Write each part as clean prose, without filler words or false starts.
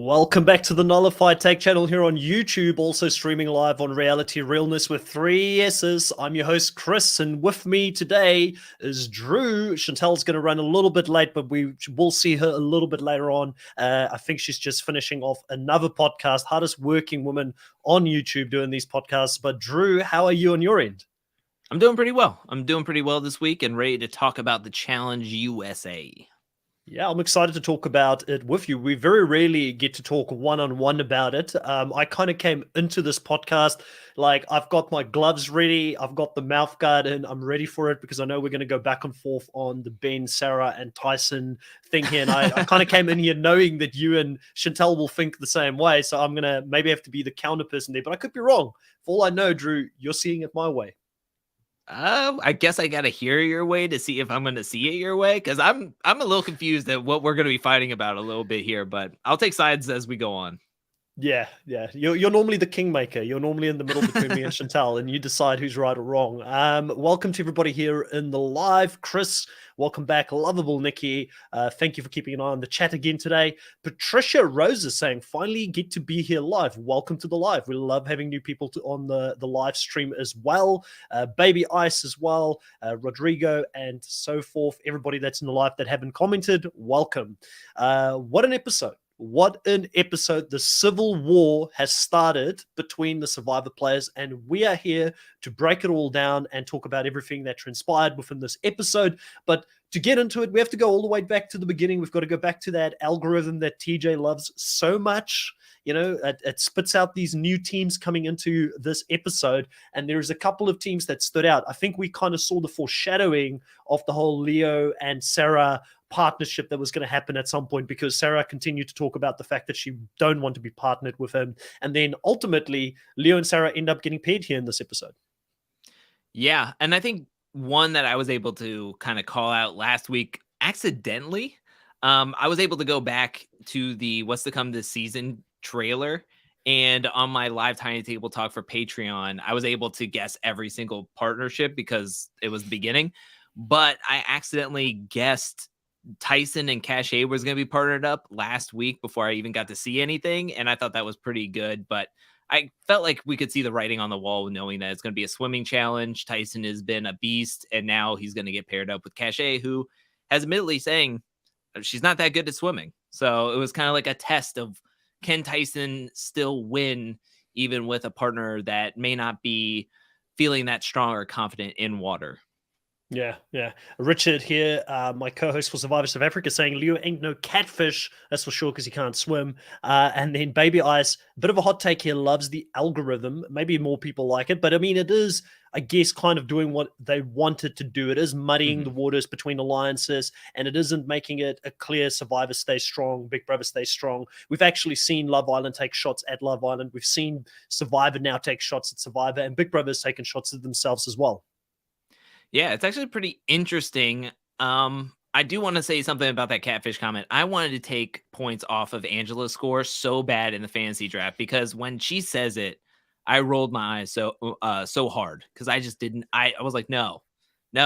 Welcome back to the Nullified Take channel here on YouTube, also streaming live on Reality Realness with 3 S's. I'm your host, Chris, and with me today is Drew. Chantel's going to run a little bit late, but we will see her a little bit later on. I think she's just finishing off another podcast, hardest working woman on YouTube doing these podcasts. But Drew, how are you on your end? I'm doing pretty well. I'm doing pretty well this week and ready to talk about the Challenge USA. Yeah, I'm excited to talk about it with you. We very rarely get to talk one-on-one about it. I kind of came into this podcast like I've got my gloves ready, I've got the mouth guard, and I'm ready for it because I know we're going to go back and forth on the Ben, Sarah, and Tyson thing here. And I kind of came in here knowing that you and Chantel will think the same way. So I'm going to maybe have to be the counter person there, but I could be wrong. For all I know, Drew, you're seeing it my way. I guess I gotta hear your way to see if I'm gonna see it your way, because I'm a little confused at what we're gonna be fighting about a little bit here, but I'll take sides as we go on. Yeah. You're normally the kingmaker. You're normally in the middle between me and Chantal, and you decide who's right or wrong. Welcome to everybody here in the live. Chris, welcome back. Lovable Nikki, thank you for keeping an eye on the chat again today. Patricia Rose is saying, finally get to be here live. Welcome to the live. We love having new people on the live stream as well. Baby Ice as well, Rodrigo, and so forth. Everybody that's in the live that haven't commented, welcome. What an episode. What an episode. The civil war has started between the Survivor players, and we are here to break it all down and talk about everything that transpired within this episode. But to get into it, we have to go all the way back to the beginning. We've got to go back to that algorithm that TJ loves so much. You know, it spits out these new teams coming into this episode, and there's a couple of teams that stood out. I think we kind of saw the foreshadowing of the whole Leo and Sarah partnership that was going to happen at some point, because Sarah continued to talk about the fact that she don't want to be partnered with him. And then ultimately, Leo and Sarah end up getting paired here in this episode. Yeah, and I think one that I was able to kind of call out last week accidentally, I was able to go back to the What's to Come This Season trailer, and on my live Tiny Table Talk for Patreon, I was able to guess every single partnership because it was the beginning, but I accidentally guessed Tyson and Cachet was going to be partnered up last week before I even got to see anything, and I thought that was pretty good, but I felt like we could see the writing on the wall knowing that it's going to be a swimming challenge. Tyson has been a beast, and now he's going to get paired up with Cachet, who has admittedly saying she's not that good at swimming. So it was kind of like a test of, can Tyson still win even with a partner that may not be feeling that strong or confident in water? Yeah. Richard here, my co-host for Survivor South Africa, saying Leo ain't no catfish, that's for sure, because he can't swim. And then Baby Ice, a bit of a hot take here, loves the algorithm. Maybe more people like it, but I mean, it is, I guess, kind of doing what they wanted to do. It is muddying the waters between alliances, and it isn't making it a clear Survivor stays strong, Big Brother stays strong. We've actually seen Love Island take shots at Love Island. We've seen Survivor now take shots at Survivor, and Big Brother's taken shots at themselves as well. Yeah, it's actually pretty interesting. I do want to say something about that catfish comment. I wanted to take points off of Angela's score so bad in the fantasy draft, because when she says it, I rolled my eyes so hard, because I just didn't. I was like, no,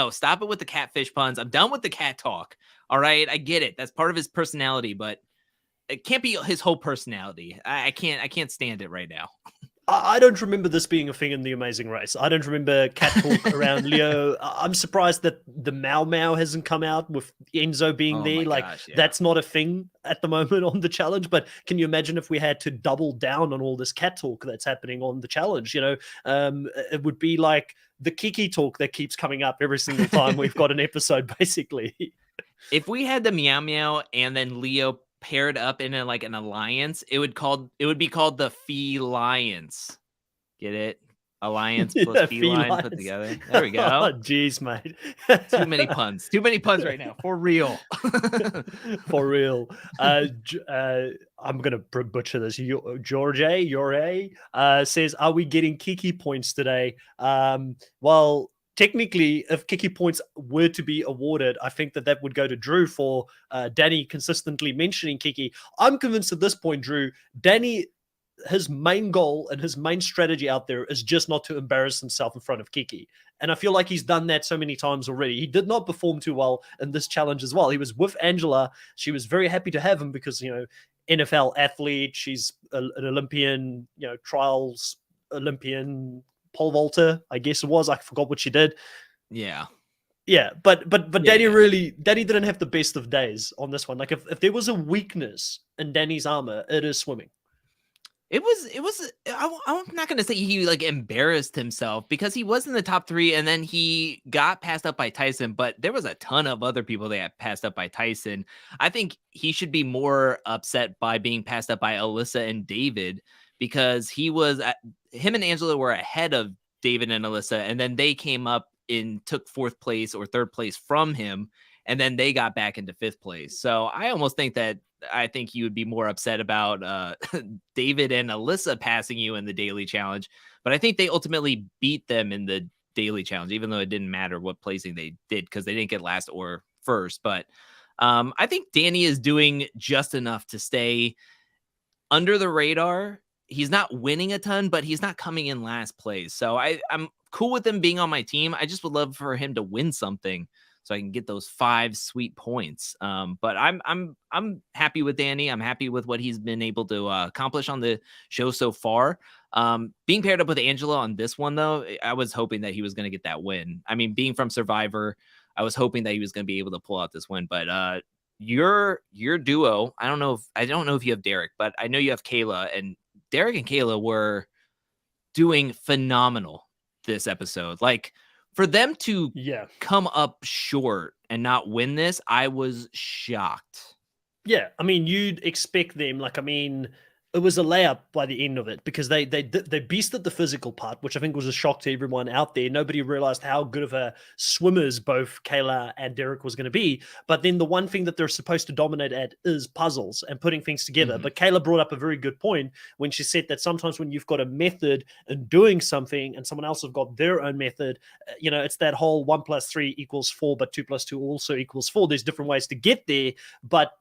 stop it with the catfish puns. I'm done with the cat talk. All right, I get it. That's part of his personality, but it can't be his whole personality. I can't stand it right now. I don't remember this being a thing in The Amazing Race. I don't remember cat talk around Leo. I'm surprised that the Mau Mau hasn't come out with Enzo being Oh there. my Like, gosh, yeah. that's not a thing at the moment on the challenge. But can you imagine if we had to double down on all this cat talk that's happening on the challenge? It would be like the Kiki talk that keeps coming up every single time we've got an episode, basically. If we had the Meow Meow and then Leo paired up in like an alliance, it would be called the Felines. Get it? Alliance plus Yeah, feline put felines. together. There we Oh, go. jeez, mate. Too many puns. Too many puns right now. For real. For real. I'm gonna butcher this. George says, "Are we getting Kiki points today?" Well, technically, if Kiki points were to be awarded, I think that would go to Drew for Danny consistently mentioning Kiki. I'm convinced at this point, Drew, Danny, his main goal and his main strategy out there is just not to embarrass himself in front of Kiki. And I feel like he's done that so many times already. He did not perform too well in this challenge as well. He was with Angela. She was very happy to have him because, NFL athlete. She's an Olympian, trials Olympian pole vaulter, I guess it was. I forgot what she did. Yeah. Yeah, but Yeah. Danny didn't have the best of days on this one. Like if there was a weakness in Danny's armor, it is swimming. It was I'm not going to say he like embarrassed himself because he was in the top 3 and then he got passed up by Tyson, but there was a ton of other people that got passed up by Tyson. I think he should be more upset by being passed up by Alyssa and David because him and Angela were ahead of David and Alyssa, and then they came up and took 4th place or 3rd place from him, and then they got back into 5th place. So I think you would be more upset about David and Alyssa passing you in the daily challenge, but I think they ultimately beat them in the daily challenge, even though it didn't matter what placing they did because they didn't get last or first. But I think Danny is doing just enough to stay under the radar. He's not winning a ton, but he's not coming in last place. So I'm cool with him being on my team. I just would love for him to win something so I can get those 5 sweet points. But I'm happy with Danny. I'm happy with what he's been able to accomplish on the show so far. Being paired up with Angela on this one, though, I was hoping that he was going to get that win. I mean, being from Survivor, I was hoping that he was going to be able to pull out this win. But your duo, I don't know if you have Derek, but I know you have Kayla, and Derek and Kayla were doing phenomenal this episode. Like, for them to come up short and not win this, I was shocked. Yeah, I mean, you'd expect them. It was a layup by the end of it because they beasted the physical part, which I think was a shock to everyone out there. Nobody realized how good of a swimmers both Kayla and Derek was going to be. But then the one thing that they're supposed to dominate at is puzzles and putting things together. Mm-hmm. But Kayla brought up a very good point when she said that sometimes when you've got a method in doing something and someone else have got their own method, it's that whole 1 + 3 = 4, but 2 + 2 also equals 4. There's different ways to get there, but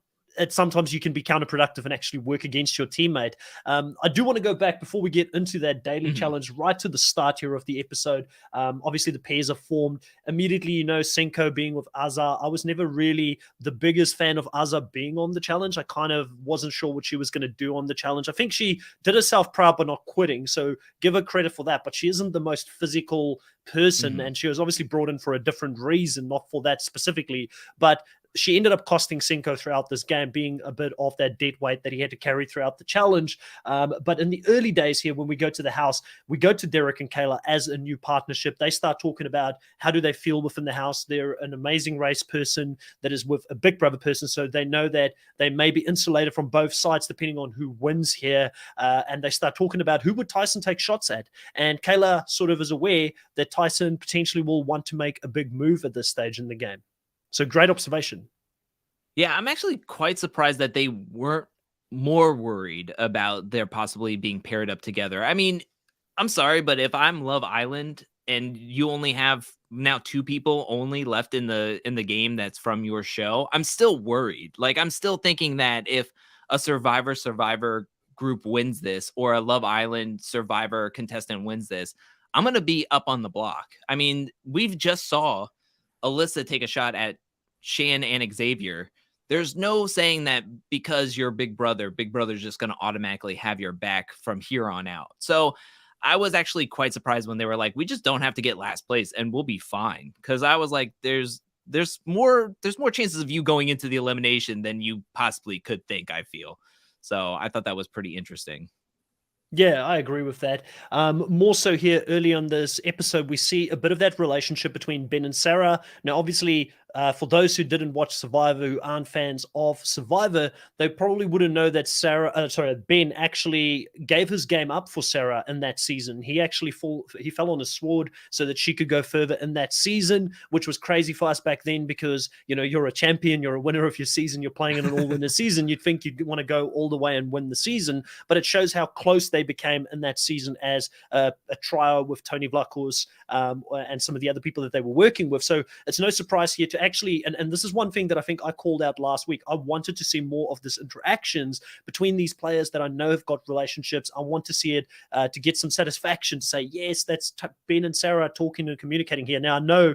sometimes you can be counterproductive and actually work against your teammate. I do want to go back before we get into that daily challenge right to the start here of the episode. Obviously, the pairs are formed. Immediately, Cinco being with Azar. I was never really the biggest fan of Azar being on the challenge. I kind of wasn't sure what she was going to do on the challenge. I think she did herself proud by not quitting, so give her credit for that, but she isn't the most physical person, and she was obviously brought in for a different reason, not for that specifically, but she ended up costing Cinco throughout this game, being a bit of that dead weight that he had to carry throughout the challenge. But in the early days here, when we go to the house, we go to Derek and Kayla as a new partnership. They start talking about how do they feel within the house. They're an amazing race person that is with a big brother person, so they know that they may be insulated from both sides depending on who wins here. And they start talking about who would Tyson take shots at. And Kayla sort of is aware that Tyson potentially will want to make a big move at this stage in the game. So great observation. Yeah, I'm actually quite surprised that they weren't more worried about their possibly being paired up together. I mean, I'm sorry, but if I'm Love Island and you only have now 2 people only left in the game that's from your show, I'm still worried. Like, I'm still thinking that if a Survivor group wins this or a Love Island Survivor contestant wins this, I'm going to be up on the block. I mean, we've just saw Alyssa take a shot at Shan and Xavier. there's no saying that because you're Big Brother's just going to automatically have your back from here on out. So I was actually quite surprised when they were like, we just don't have to get last place and we'll be fine. Cause I was like, there's more chances of you going into the elimination than you possibly could think, I feel. So I thought that was pretty interesting. Yeah, I agree with that. More so here early on this episode, we see a bit of that relationship between Ben and Sarah. Now, obviously, for those who didn't watch Survivor, who aren't fans of Survivor, they probably wouldn't know that Ben actually gave his game up for Sarah in that season. He actually fell on his sword so that she could go further in that season, which was crazy for us back then because you're a champion, you're a winner of your season, you're playing in an all-winner season. You'd think you'd want to go all the way and win the season, but it shows how close they became in that season as a trio with Tony Vlachos and some of the other people that they were working with. So it's no surprise here to actually, and this is one thing that I think I called out last week. I wanted to see more of this interactions between these players that I know have got relationships. I want to see it to get some satisfaction to say, yes, that's Ben and Sarah talking and communicating here. Now, I know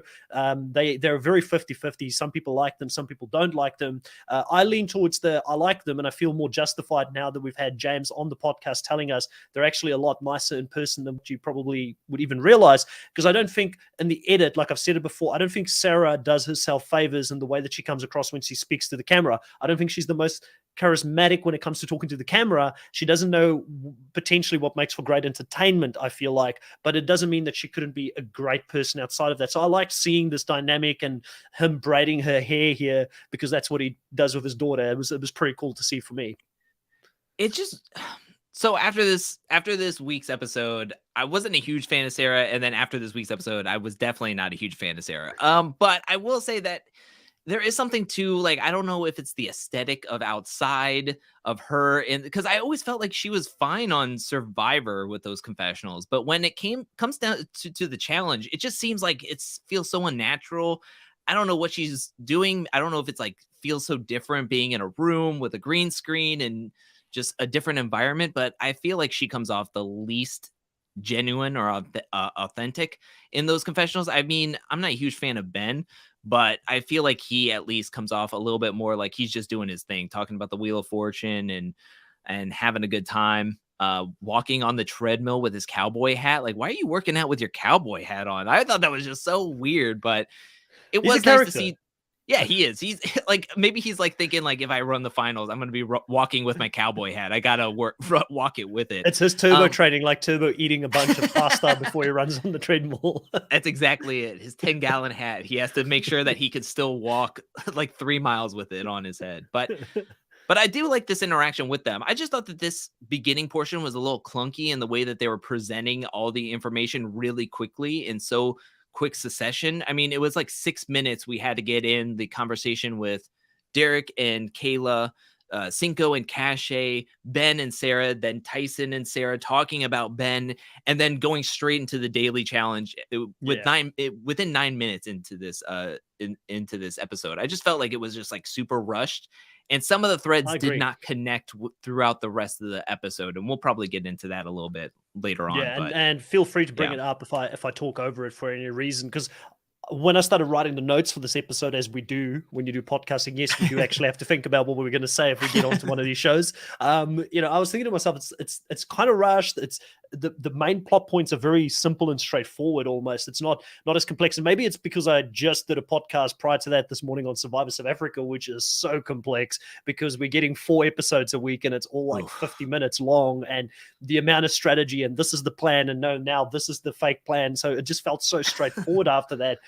they're very 50-50. Some people like them, some people don't like them. I lean towards I like them, and I feel more justified now that we've had James on the podcast telling us they're actually a lot nicer in person than what you probably would even realize. Because I don't think in the edit, like I've said it before, I don't think Sarah does herself favors in the way that she comes across when she speaks to the camera. I don't think she's the most charismatic when it comes to talking to the camera. She doesn't know potentially what makes for great entertainment, I feel like, but it doesn't mean that she couldn't be a great person outside of that. So I liked seeing this dynamic and him braiding her hair here because that's what he does with his daughter. It was pretty cool to see for me. It just so after this week's episode, I wasn't a huge fan of Sarah, and then after this week's episode, I was definitely not a huge fan of Sarah. But I will say that there is something to, like, I don't know if it's the aesthetic of outside of her, and because I always felt like she was fine on Survivor with those confessionals, but when it comes down to the challenge, it just seems like it feels so unnatural. I don't know what she's doing. I don't know if it's like feels so different being in a room with a green screen and just a different environment, but I feel like she comes off the least genuine or authentic in those confessionals. I mean, I'm not a huge fan of Ben, but I feel like he at least comes off a little bit more like he's just doing his thing, talking about the Wheel of Fortune and having a good time, walking on the treadmill with his cowboy hat. Like, why are you working out with your cowboy hat on? I thought that was just so weird, but it was nice to see. Yeah, he is. He's like, maybe he's like thinking like, if I run the finals, I'm going to be walking with my cowboy hat. I got to walk it with it. It's his turbo training, like Turbo eating a bunch of pasta before he runs on the treadmill. That's exactly it. His 10-gallon hat. He has to make sure that he could still walk like 3 miles with it on his head. But I do like this interaction with them. I just thought that this beginning portion was a little clunky in the way that they were presenting all the information really quickly and so quick succession. I mean, it was like 6 minutes we had to get in the conversation with Derek and Kayla, Cinco and Cache, Ben and Sarah, then Tyson and Sarah talking about Ben, and then going straight into the daily challenge within 9 minutes into this into this episode. I just felt like it was just like super rushed, and some of the threads did not connect throughout the rest of the episode, and we'll probably get into that a little bit later on. Yeah, and feel free to bring it up if I talk over it for any reason, because when I started writing the notes for this episode, as we do when you do podcasting, yes, we do actually have to think about what we're going to say if we get onto one of these shows. I was thinking to myself, it's kind of rushed. It's the main plot points are very simple and straightforward almost. It's not as complex. And maybe it's because I just did a podcast prior to that this morning on Survivor South Africa, which is so complex because we're getting 4 episodes a week and it's all like 50 minutes long, and the amount of strategy and this is the plan and no, now this is the fake plan. So it just felt so straightforward after that,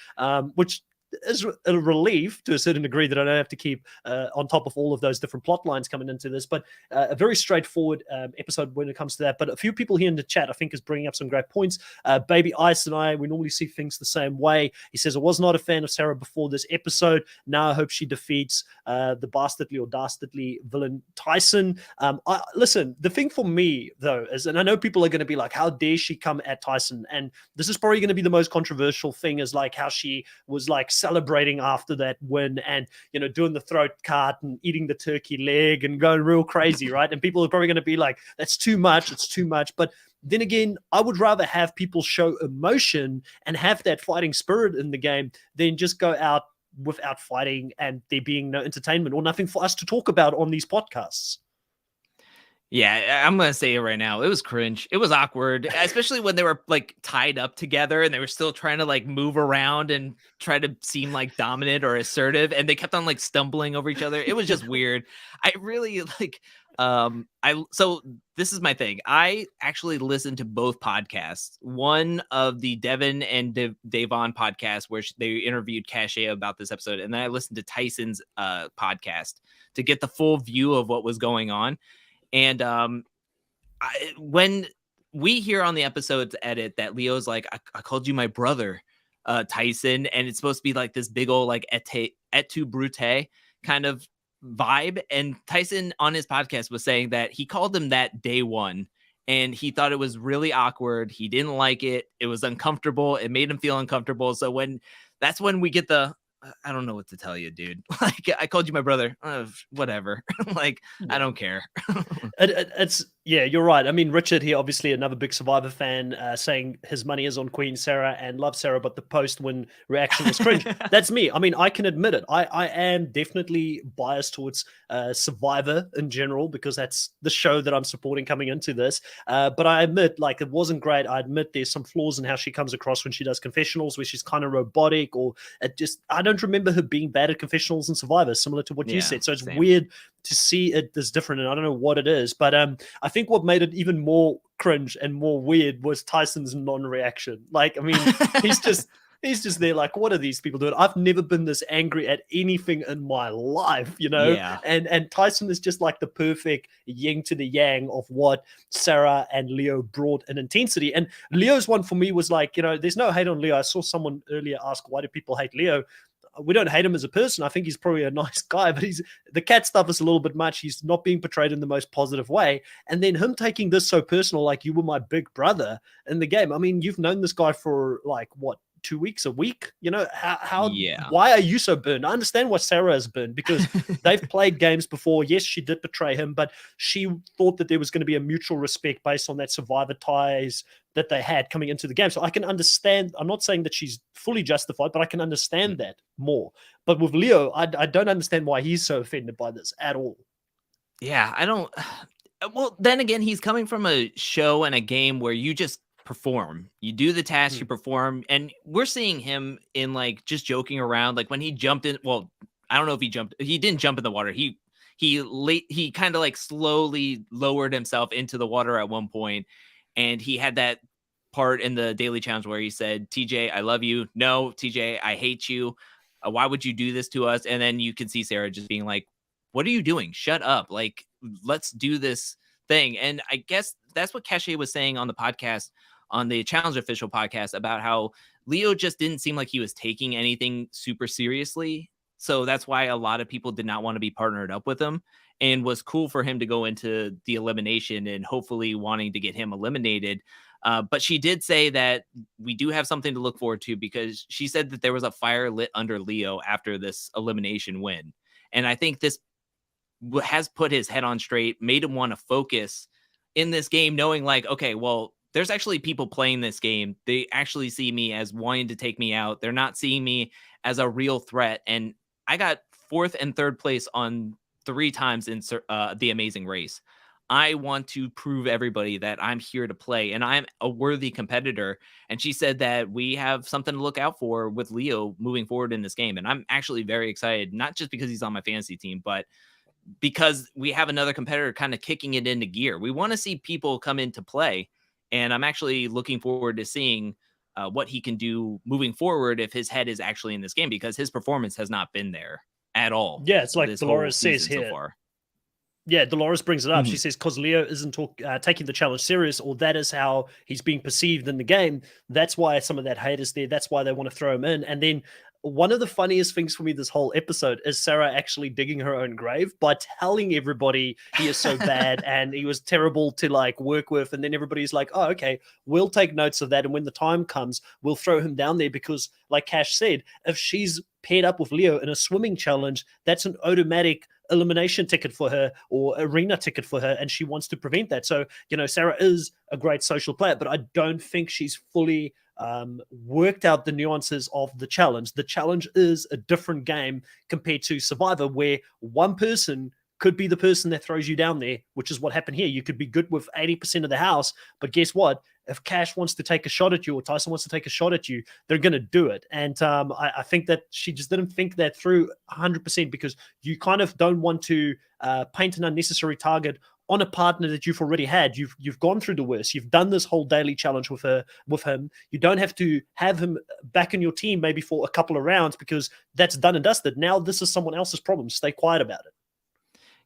which is a relief to a certain degree that I don't have to keep on top of all of those different plot lines coming into this, but a very straightforward episode when it comes to that. But a few people here in the chat, I think, is bringing up some great points. Baby Ice and I, we normally see things the same way. He says, I was not a fan of Sarah before this episode. Now I hope she defeats the bastardly or dastardly villain Tyson. Listen, the thing for me, though, is, and I know people are going to be like, how dare she come at Tyson? And this is probably going to be the most controversial thing, is like how she was like celebrating after that win and, doing the throat cut and eating the turkey leg and going real crazy, right? And people are probably going to be like, that's too much. It's too much. But then again, I would rather have people show emotion and have that fighting spirit in the game than just go out without fighting and there being no entertainment or nothing for us to talk about on these podcasts. Yeah, I'm gonna say it right now. It was cringe. It was awkward, especially when they were like tied up together and they were still trying to like move around and try to seem like dominant or assertive, and they kept on like stumbling over each other. It was just weird. I really like. So this is my thing. I actually listened to both podcasts. One of the Devin and Davon podcast where they interviewed Cache about this episode, and then I listened to Tyson's podcast to get the full view of what was going on. And when we hear on the episode's edit that Leo's like, I called you my brother, Tyson, and it's supposed to be like this big old like et tu brute kind of vibe. And Tyson on his podcast was saying that he called him that day one, and he thought it was really awkward. He didn't like it. It was uncomfortable. It made him feel uncomfortable. So that's when we get the I don't know what to tell you, dude. Like, I called you my brother. Whatever. Like, I don't care. It's yeah, you're right. I mean, Richard here, obviously another big Survivor fan, saying his money is on Queen Sarah and loves Sarah, but the post-win reaction was cringe. That's me. I mean, I can admit it. I am definitely biased towards Survivor in general because that's the show that I'm supporting coming into this. But I admit, like, it wasn't great. I admit there's some flaws in how she comes across when she does confessionals, where she's kind of robotic, or I don't remember her being bad at confessionals in Survivor, similar to what you said. So it's weird to see it as different, and I don't know what it is, but I think what made it even more cringe and more weird was Tyson's non-reaction. Like, I mean, he's just there like, what are these people doing? I've never been this angry at anything in my life, you know? Yeah. And Tyson is just like the perfect yin to the yang of what Sarah and Leo brought in intensity. And Leo's one for me was like, you know, there's no hate on Leo. I saw someone earlier ask, why do people hate Leo? We don't hate him as a person. I think he's probably a nice guy, but the cat stuff is a little bit much. He's not being portrayed in the most positive way. And then him taking this so personal, like you were my big brother in the game. I mean, you've known this guy for like, what, 2 weeks, a week? You know, why are you so burned? I understand why Sarah has burned, because they've played games before. Yes, she did betray him, but she thought that there was going to be a mutual respect based on that Survivor ties that they had coming into the game. So I can understand. I'm not saying that she's fully justified, but I can understand that more. But with Leo, I don't understand why he's so offended by this at all. Yeah, I don't. Well, then again, he's coming from a show and a game where you just perform. You do the task, you perform, and we're seeing him in like just joking around. Like when he jumped in. Well, I don't know if he jumped. He didn't jump in the water. He kind of like slowly lowered himself into the water at one point. And he had that part in the daily challenge where he said, TJ, I love you. No, TJ, I hate you. Why would you do this to us? And then you can see Sarah just being like, what are you doing? Shut up. Like, let's do this thing. And I guess that's what Cache was saying on the podcast, on the Challenge Official podcast, about how Leo just didn't seem like he was taking anything super seriously. So that's why a lot of people did not want to be partnered up with him, and was cool for him to go into the elimination and hopefully wanting to get him eliminated. But she did say that we do have something to look forward to, because she said that there was a fire lit under Leo after this elimination win. And I think this has put his head on straight, made him want to focus in this game, knowing like, okay, well, there's actually people playing this game. They actually see me as wanting to take me out. They're not seeing me as a real threat. And I got 4th and 3rd place on 3 times in the Amazing Race. I want to prove everybody that I'm here to play and I'm a worthy competitor. And she said that we have something to look out for with Leo moving forward in this game. And I'm actually very excited, not just because he's on my fantasy team, but because we have another competitor kind of kicking it into gear. We want to see people come into play. And I'm actually looking forward to seeing what he can do moving forward if his head is actually in this game, because his performance has not been there at all. Yeah, it's like Dolores says here. So far. Yeah, Dolores brings it up. She says, because Leo isn't taking the challenge serious, or that is how he's being perceived in the game. That's why some of that hate is there. That's why they want to throw him in. And then one of the funniest things for me this whole episode is Sarah actually digging her own grave by telling everybody he is so bad and he was terrible to like work with. And then everybody's like, oh, okay, we'll take notes of that. And when the time comes, we'll throw him down there, because like Cash said, if she's paired up with Leo in a swimming challenge, that's an automatic elimination ticket for her or arena ticket for her, and she wants to prevent that. So, Sarah is a great social player, but I don't think she's fully worked out the nuances of the challenge. The challenge is a different game compared to Survivor, where one person could be the person that throws you down there, which is what happened here. You could be good with 80% of the house, but guess what? If Cash wants to take a shot at you or Tyson wants to take a shot at you, they're going to do it. And I think that she just didn't think that through 100%, because you kind of don't want to paint an unnecessary target on a partner that you've already had. You've gone through the worst. You've done this whole daily challenge with him. You don't have to have him back in your team maybe for a couple of rounds, because that's done and dusted. Now this is someone else's problem. Stay quiet about it.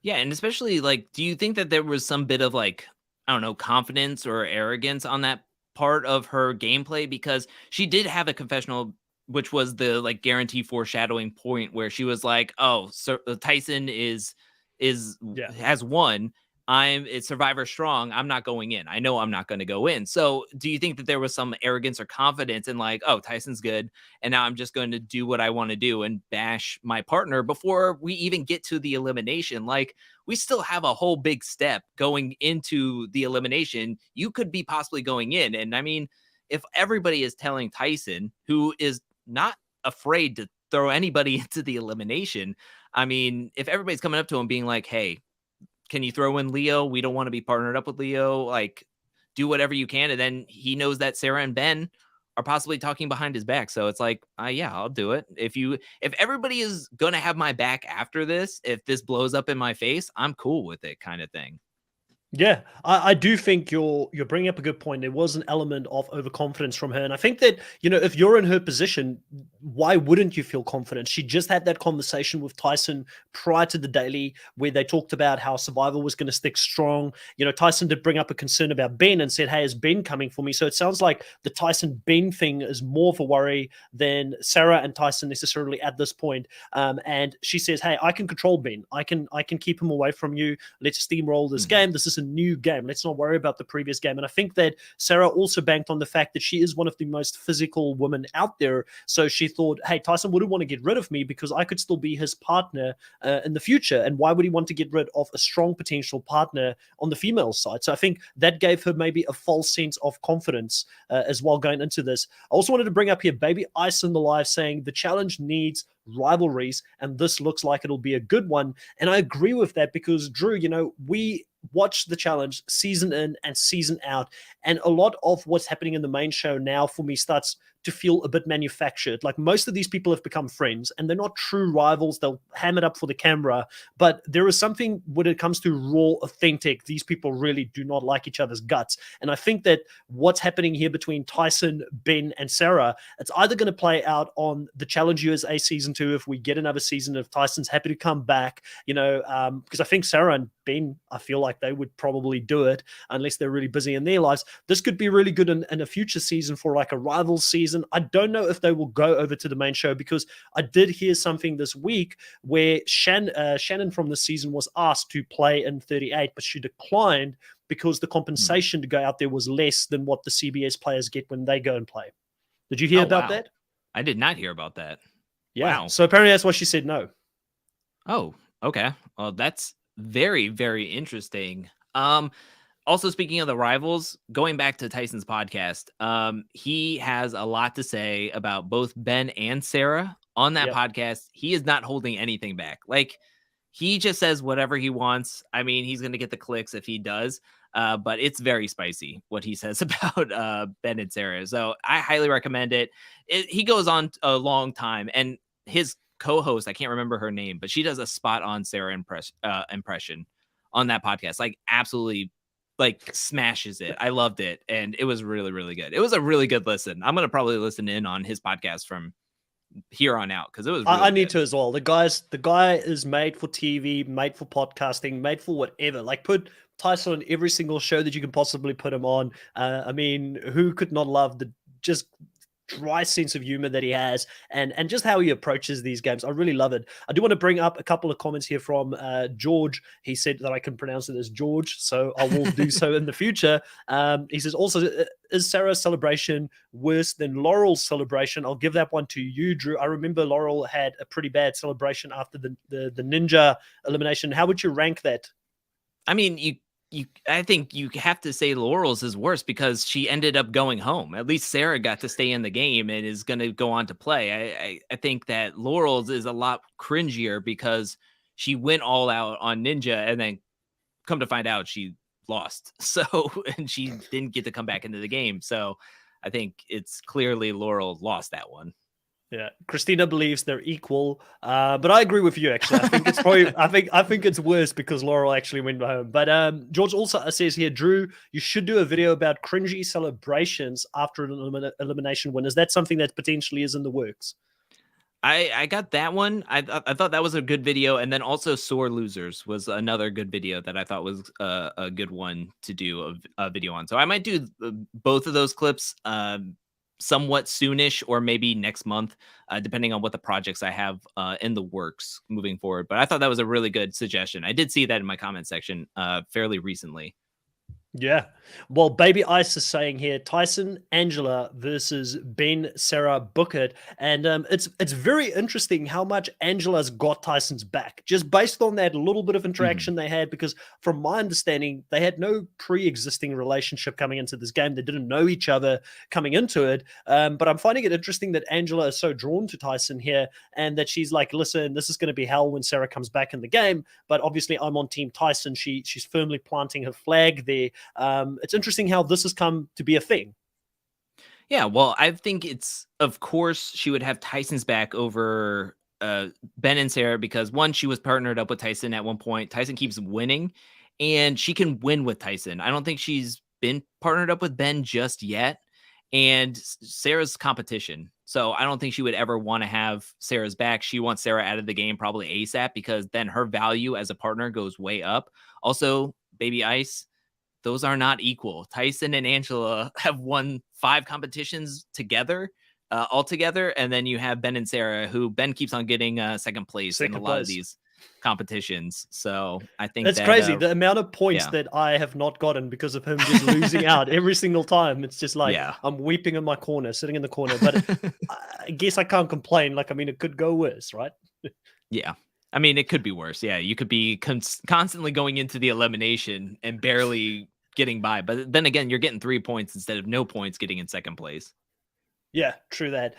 Yeah, and especially, like, do you think that there was some bit of, like, I don't know, confidence or arrogance on that part of her gameplay? Because she did have a confessional, which was the, like, guarantee foreshadowing point where she was like, "Oh, so Tyson has won. It's Survivor strong. I'm not going in. I know I'm not going to go in." So do you think that there was some arrogance or confidence in, like, "Oh, Tyson's good, and now I'm just going to do what I want to do and bash my partner before we even get to the elimination"? Like, we still have a whole big step going into the elimination. You could be possibly going in. And I mean, if everybody is telling Tyson, who is not afraid to throw anybody into the elimination, I mean, if everybody's coming up to him being like, "Hey, can you throw in Leo? We don't want to be partnered up with Leo. Like, do whatever you can." And then he knows that Sarah and Ben are possibly talking behind his back. So it's like, yeah, I'll do it. If everybody is going to have my back after this, if this blows up in my face, I'm cool with it, kind of thing. Yeah, I do think you're bringing up a good point. There was an element of overconfidence from her, and I think that, if you're in her position, why wouldn't you feel confident? She just had that conversation with Tyson prior to the daily, where they talked about how Survivor was going to stick strong. Tyson did bring up a concern about Ben and said, "Hey, is Ben coming for me?" So it sounds like the Tyson Ben thing is more of a worry than Sarah and Tyson necessarily at this point. And she says, "Hey, I can control Ben. I can keep him away from you. Let's steamroll this game. This is a new game. Let's not worry about the previous game." And I think that Sarah also banked on the fact that she is one of the most physical women out there. So she thought, hey, Tyson wouldn't want to get rid of me because I could still be his partner in the future. And why would he want to get rid of a strong potential partner on the female side? So I think that gave her maybe a false sense of confidence as well going into this. I also wanted to bring up here Baby Ice in the live saying the challenge needs rivalries, and this looks like it'll be a good one. And I agree with that because, Drew, we watch the challenge season in and season out, and a lot of what's happening in the main show now for me starts to feel a bit manufactured. Like, most of these people have become friends and they're not true rivals. They'll ham it up for the camera, but there is something when it comes to raw, authentic, these people really do not like each other's guts. And I think that what's happening here between Tyson, Ben, and Sarah, it's either going to play out on the Challenge USA season 2 if we get another season, if Tyson's happy to come back, because I think Sarah and Ben, I feel like they would probably do it unless they're really busy in their lives. This could be really good in a future season for like a Rivals season. I don't know if they will go over to the main show, because I did hear something this week where Shannon from this season was asked to play in 38, but she declined because the compensation to go out there was less than what the CBS players get when they go and play. Did you hear about that? I did not hear about that. Yeah. Wow. So apparently that's why she said no. Oh, okay. Well, that's very, very interesting. Also, speaking of the rivals, going back to Tyson's podcast, he has a lot to say about both Ben and Sarah on that podcast. He is not holding anything back. Like, he just says whatever he wants. I mean, he's going to get the clicks if he does, but it's very spicy what he says about Ben and Sarah. So I highly recommend it. He goes on a long time, and his co-host, I can't remember her name, but she does a spot on Sarah impression on that podcast. Like, absolutely, like, smashes it. I loved it, and it was really, really good. It was a really good listen. I'm gonna probably listen in on his podcast from here on out because it was really I need to as well. The guy is made for TV, made for podcasting, made for whatever. Like, put Tyson on every single show that you can possibly put him on. I mean, who could not love the just dry sense of humor that he has, and just how he approaches these games. I really love it. I do want to bring up a couple of comments here from George. He said that I can pronounce it as George, so I will do so in the future. He says also, is Sarah's celebration worse than Laurel's celebration? I'll give that one to you, Drew. I remember Laurel had a pretty bad celebration after the ninja elimination. How would you rank that? I mean, I think you have to say Laurel's is worse because she ended up going home. At least Sarah got to stay in the game and is going to go on to play. I think that Laurel's is a lot cringier because she went all out on Ninja and then come to find out she lost. So, and she didn't get to come back into the game. So I think it's clearly Laurel lost that one. Yeah, Christina believes they're equal, but I agree with you. Actually, I think it's probably I think it's worse because Laurel actually went home. But George also says here, Drew, you should do a video about cringy celebrations after an elimination win. Is that something that potentially is in the works? I got that one. I thought that was a good video, and then also sore losers was another good video that I thought was a good one to do a video on. So I might do both of those clips. Somewhat soonish or maybe next month, depending on what the projects I have in the works moving forward. But I thought that was a really good suggestion. I did see that in my comment section fairly recently. Yeah. Well, Baby Ice is saying here, Tyson, Angela versus Ben, Sarah, Booker. And it's very interesting how much Angela's got Tyson's back, just based on that little bit of interaction they had, because from my understanding, they had no pre-existing relationship coming into this game. They didn't know each other coming into it. But I'm finding it interesting that Angela is so drawn to Tyson here and that she's like, listen, this is going to be hell when Sarah comes back in the game. But obviously I'm on team Tyson. She's firmly planting her flag there. It's interesting how this has come to be a thing. Yeah, well, I think it's, of course, she would have Tyson's back over Ben and Sarah because, one, she was partnered up with Tyson at one point. Tyson keeps winning, and she can win with Tyson. I don't think she's been partnered up with Ben just yet, and Sarah's competition. So I don't think she would ever want to have Sarah's back. She wants Sarah out of the game probably ASAP because then her value as a partner goes way up. Also, Baby Ice, those are not equal. Tyson and Angela have won 5 competitions together, altogether. And then you have Ben and Sarah, who Ben keeps on getting second place in a lot of these competitions. So I think it's crazy. The amount of points that I have not gotten because of him just losing out every single time. It's just like, I'm weeping in my corner, sitting in the corner. But I guess I can't complain. Like, I mean, it could go worse, right? Yeah. I mean, it could be worse. Yeah. You could be constantly going into the elimination and barely getting by, but then again, you're getting 3 points instead of no points getting in second place. Yeah, true that.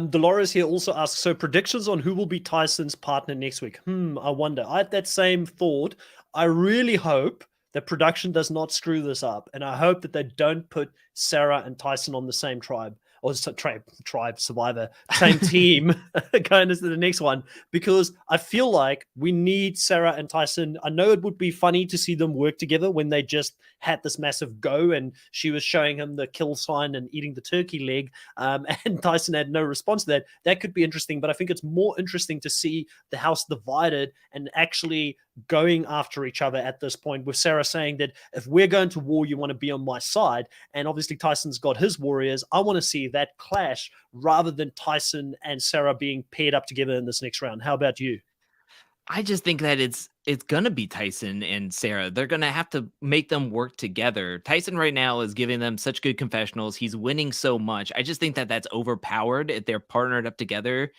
Dolores here also asks, so predictions on who will be Tyson's partner next week? I wonder. I had that same thought. I really hope that production does not screw this up, and I hope that they don't put Sarah and Tyson on the same tribe. Or tribe survivor, same team going into the next one, because I feel like we need Sarah and Tyson. I know it would be funny to see them work together when they just had this massive go and she was showing him the kill sign and eating the turkey leg, and Tyson had no response to that. That could be interesting, but I think it's more interesting to see the house divided and actually going after each other at this point, with Sarah saying that if we're going to war, you want to be on my side. And obviously Tyson's got his warriors. I want to see that clash rather than Tyson and Sarah being paired up together in this next round. How about you? I just think that it's gonna be Tyson and Sarah. They're gonna have to make them work together. Tyson right now is giving them such good confessionals. He's winning so much. I just think that that's overpowered if they're partnered up together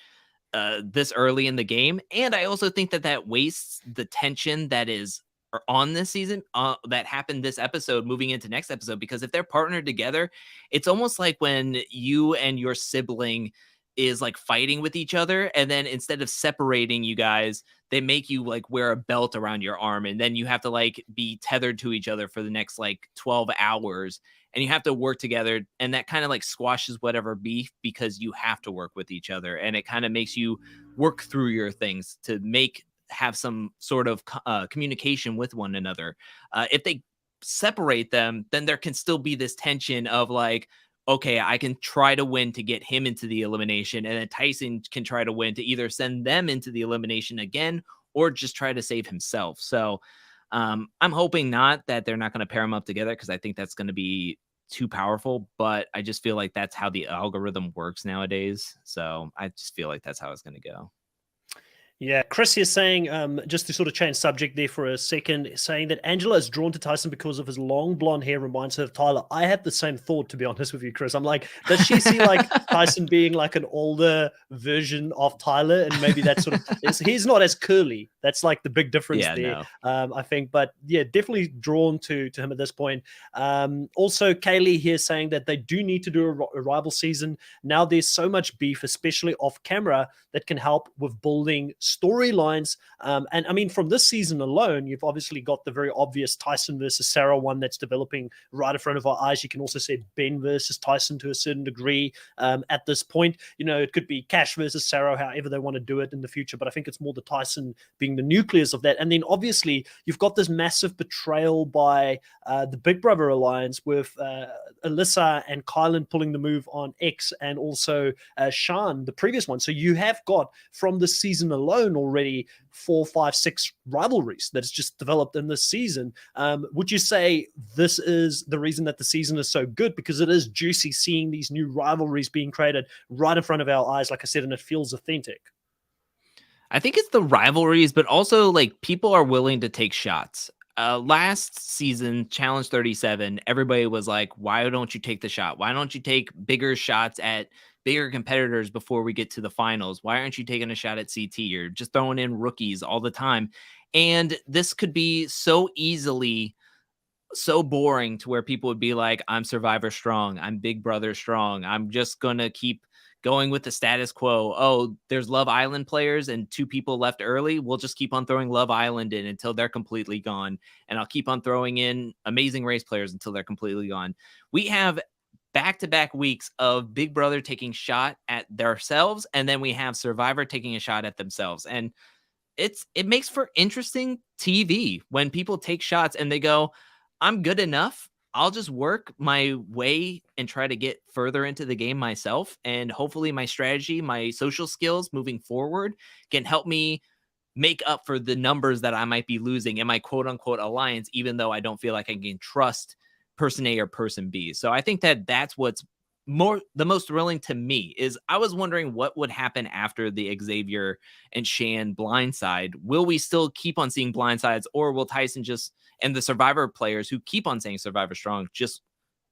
this early in the game. And I also think that that wastes the tension that is on this season that happened this episode moving into next episode, because if they're partnered together, it's almost like when you and your sibling is like fighting with each other, and then instead of separating you guys, they make you like wear a belt around your arm, and then you have to like be tethered to each other for the next like 12 hours, and you have to work together, and that kind of like squashes whatever beef because you have to work with each other, and it kind of makes you work through your things to have some sort of communication with one another. If they separate them, then there can still be this tension of like, okay, I can try to win to get him into the elimination, and then Tyson can try to win to either send them into the elimination again or just try to save himself. So I'm hoping not that they're not going to pair them up together, because I think that's going to be too powerful, but I just feel like that's how the algorithm works nowadays. So I just feel like that's how it's going to go. Yeah, Chris is saying, just to sort of change subject there for a second, saying that Angela is drawn to Tyson because of his long blonde hair reminds her of Tyler. I had the same thought, to be honest with you, Chris. I'm like, does she see like Tyson being like an older version of Tyler? And maybe that sort of, he's not as curly. That's like the big difference there, No. I think. But yeah, definitely drawn to him at this point. Also, Kaylee here saying that they do need to do a rival season. Now there's so much beef, especially off camera, that can help with building storylines. And I mean, from this season alone, you've obviously got the very obvious Tyson versus Sarah one that's developing right in front of our eyes. You can also say Ben versus Tyson to a certain degree at this point. You know, it could be Cash versus Sarah, however they want to do it in the future. But I think it's more the Tyson being the nucleus of that. And then obviously you've got this massive betrayal by the Big Brother alliance with Alyssa and Kylan pulling the move on X, and also Sean, the previous one. So you have got from this season alone already 4, 5, 6 rivalries that's just developed in this season. Would you say this is the reason that the season is so good? Because it is juicy seeing these new rivalries being created right in front of our eyes, like I said, and it feels authentic. I think it's the rivalries, but also like people are willing to take shots. Last season, Challenge 37, everybody was like, why don't you take the shot? Why don't you take bigger shots at bigger competitors before we get to the finals? Why aren't you taking a shot at CT? You're just throwing in rookies all the time. And this could be so easily so boring to where people would be like, I'm Survivor strong. I'm Big Brother strong. I'm just going to keep going with the status quo. Oh, there's Love Island players and 2 people left early. We'll just keep on throwing Love Island in until they're completely gone. And I'll keep on throwing in Amazing Race players until they're completely gone. We have back-to-back weeks of Big Brother taking shot at themselves, and then we have Survivor taking a shot at themselves. And it makes for interesting TV when people take shots and they go, I'm good enough. I'll just work my way and try to get further into the game myself. And hopefully my strategy, my social skills moving forward can help me make up for the numbers that I might be losing in my quote unquote alliance, even though I don't feel like I can trust person A or person B. So I think that that's what's the most thrilling to me. Is I was wondering what would happen after the Xavier and Shan blindside. Will we still keep on seeing blindsides, or will Tyson just, and the Survivor players who keep on saying Survivor strong, just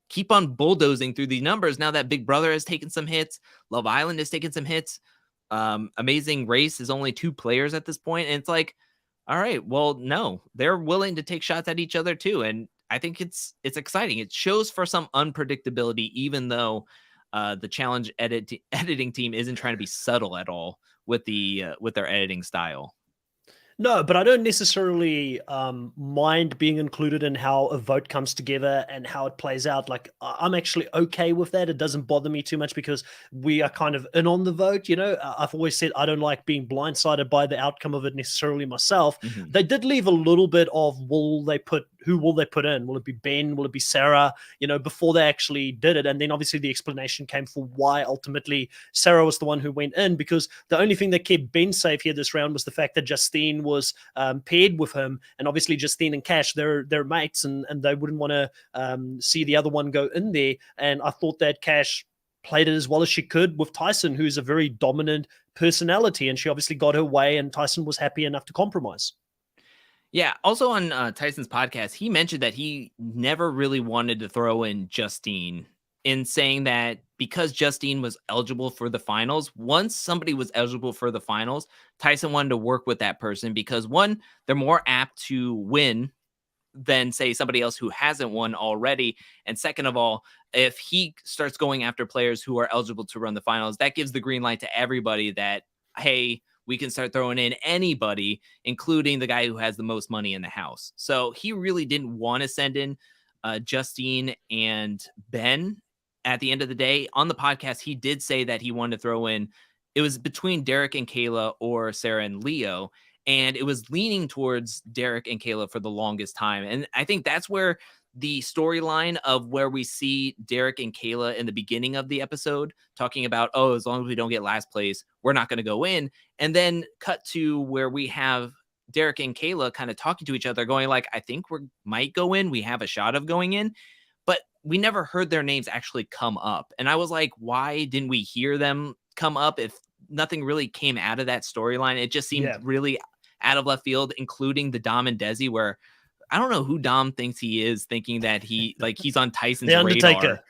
keep on bulldozing through the numbers now that Big Brother has taken some hits, Love Island has taken some hits, Amazing Race is only 2 players at this point, and it's like, all right, well, no, they're willing to take shots at each other too. And I think it's exciting. It shows for some unpredictability, even though the challenge editing team isn't trying to be subtle at all with their editing style. No, but I don't necessarily mind being included in how a vote comes together and how it plays out. Like, I'm actually okay with that. It doesn't bother me too much because we are kind of in on the vote. You know, I've always said I don't like being blindsided by the outcome of it necessarily myself. Mm-hmm. They did leave a little bit of who will they put in? Will it be Ben? Will it be Sarah? You know, before they actually did it. And then obviously the explanation came for why ultimately Sarah was the one who went in, because the only thing that kept Ben safe here this round was the fact that Justine was paired with him. And obviously Justine and Cash, they're mates, and they wouldn't want to see the other one go in there. And I thought that Cash played it as well as she could with Tyson, who's a very dominant personality. And she obviously got her way, and Tyson was happy enough to compromise. Yeah. Also on Tyson's podcast, he mentioned that he never really wanted to throw in Justine, in saying that because Justine was eligible for the finals, once somebody was eligible for the finals, Tyson wanted to work with that person because, one, they're more apt to win than, say, somebody else who hasn't won already. And second of all, if he starts going after players who are eligible to run the finals, that gives the green light to everybody that, hey, we can start throwing in anybody, including the guy who has the most money in the house. So he really didn't want to send in Justine and Ben. At the end of the day, on the podcast, he did say that he wanted to throw in, it was between Derek and Kayla or Sarah and Leo. And it was leaning towards Derek and Kayla for the longest time. And I think that's where the storyline of where we see Derek and Kayla in the beginning of the episode talking about, oh, as long as we don't get last place, we're not going to go in. And then cut to where we have Derek and Kayla kind of talking to each other, going like, I think we might go in. We have a shot of going in. But we never heard their names actually come up. And I was like, why didn't we hear them come up if nothing really came out of that storyline? It just seemed really out of left field, including the Dom and Desi, where I don't know who Dom thinks he is, thinking that he's on Tyson's The Undertaker. radar.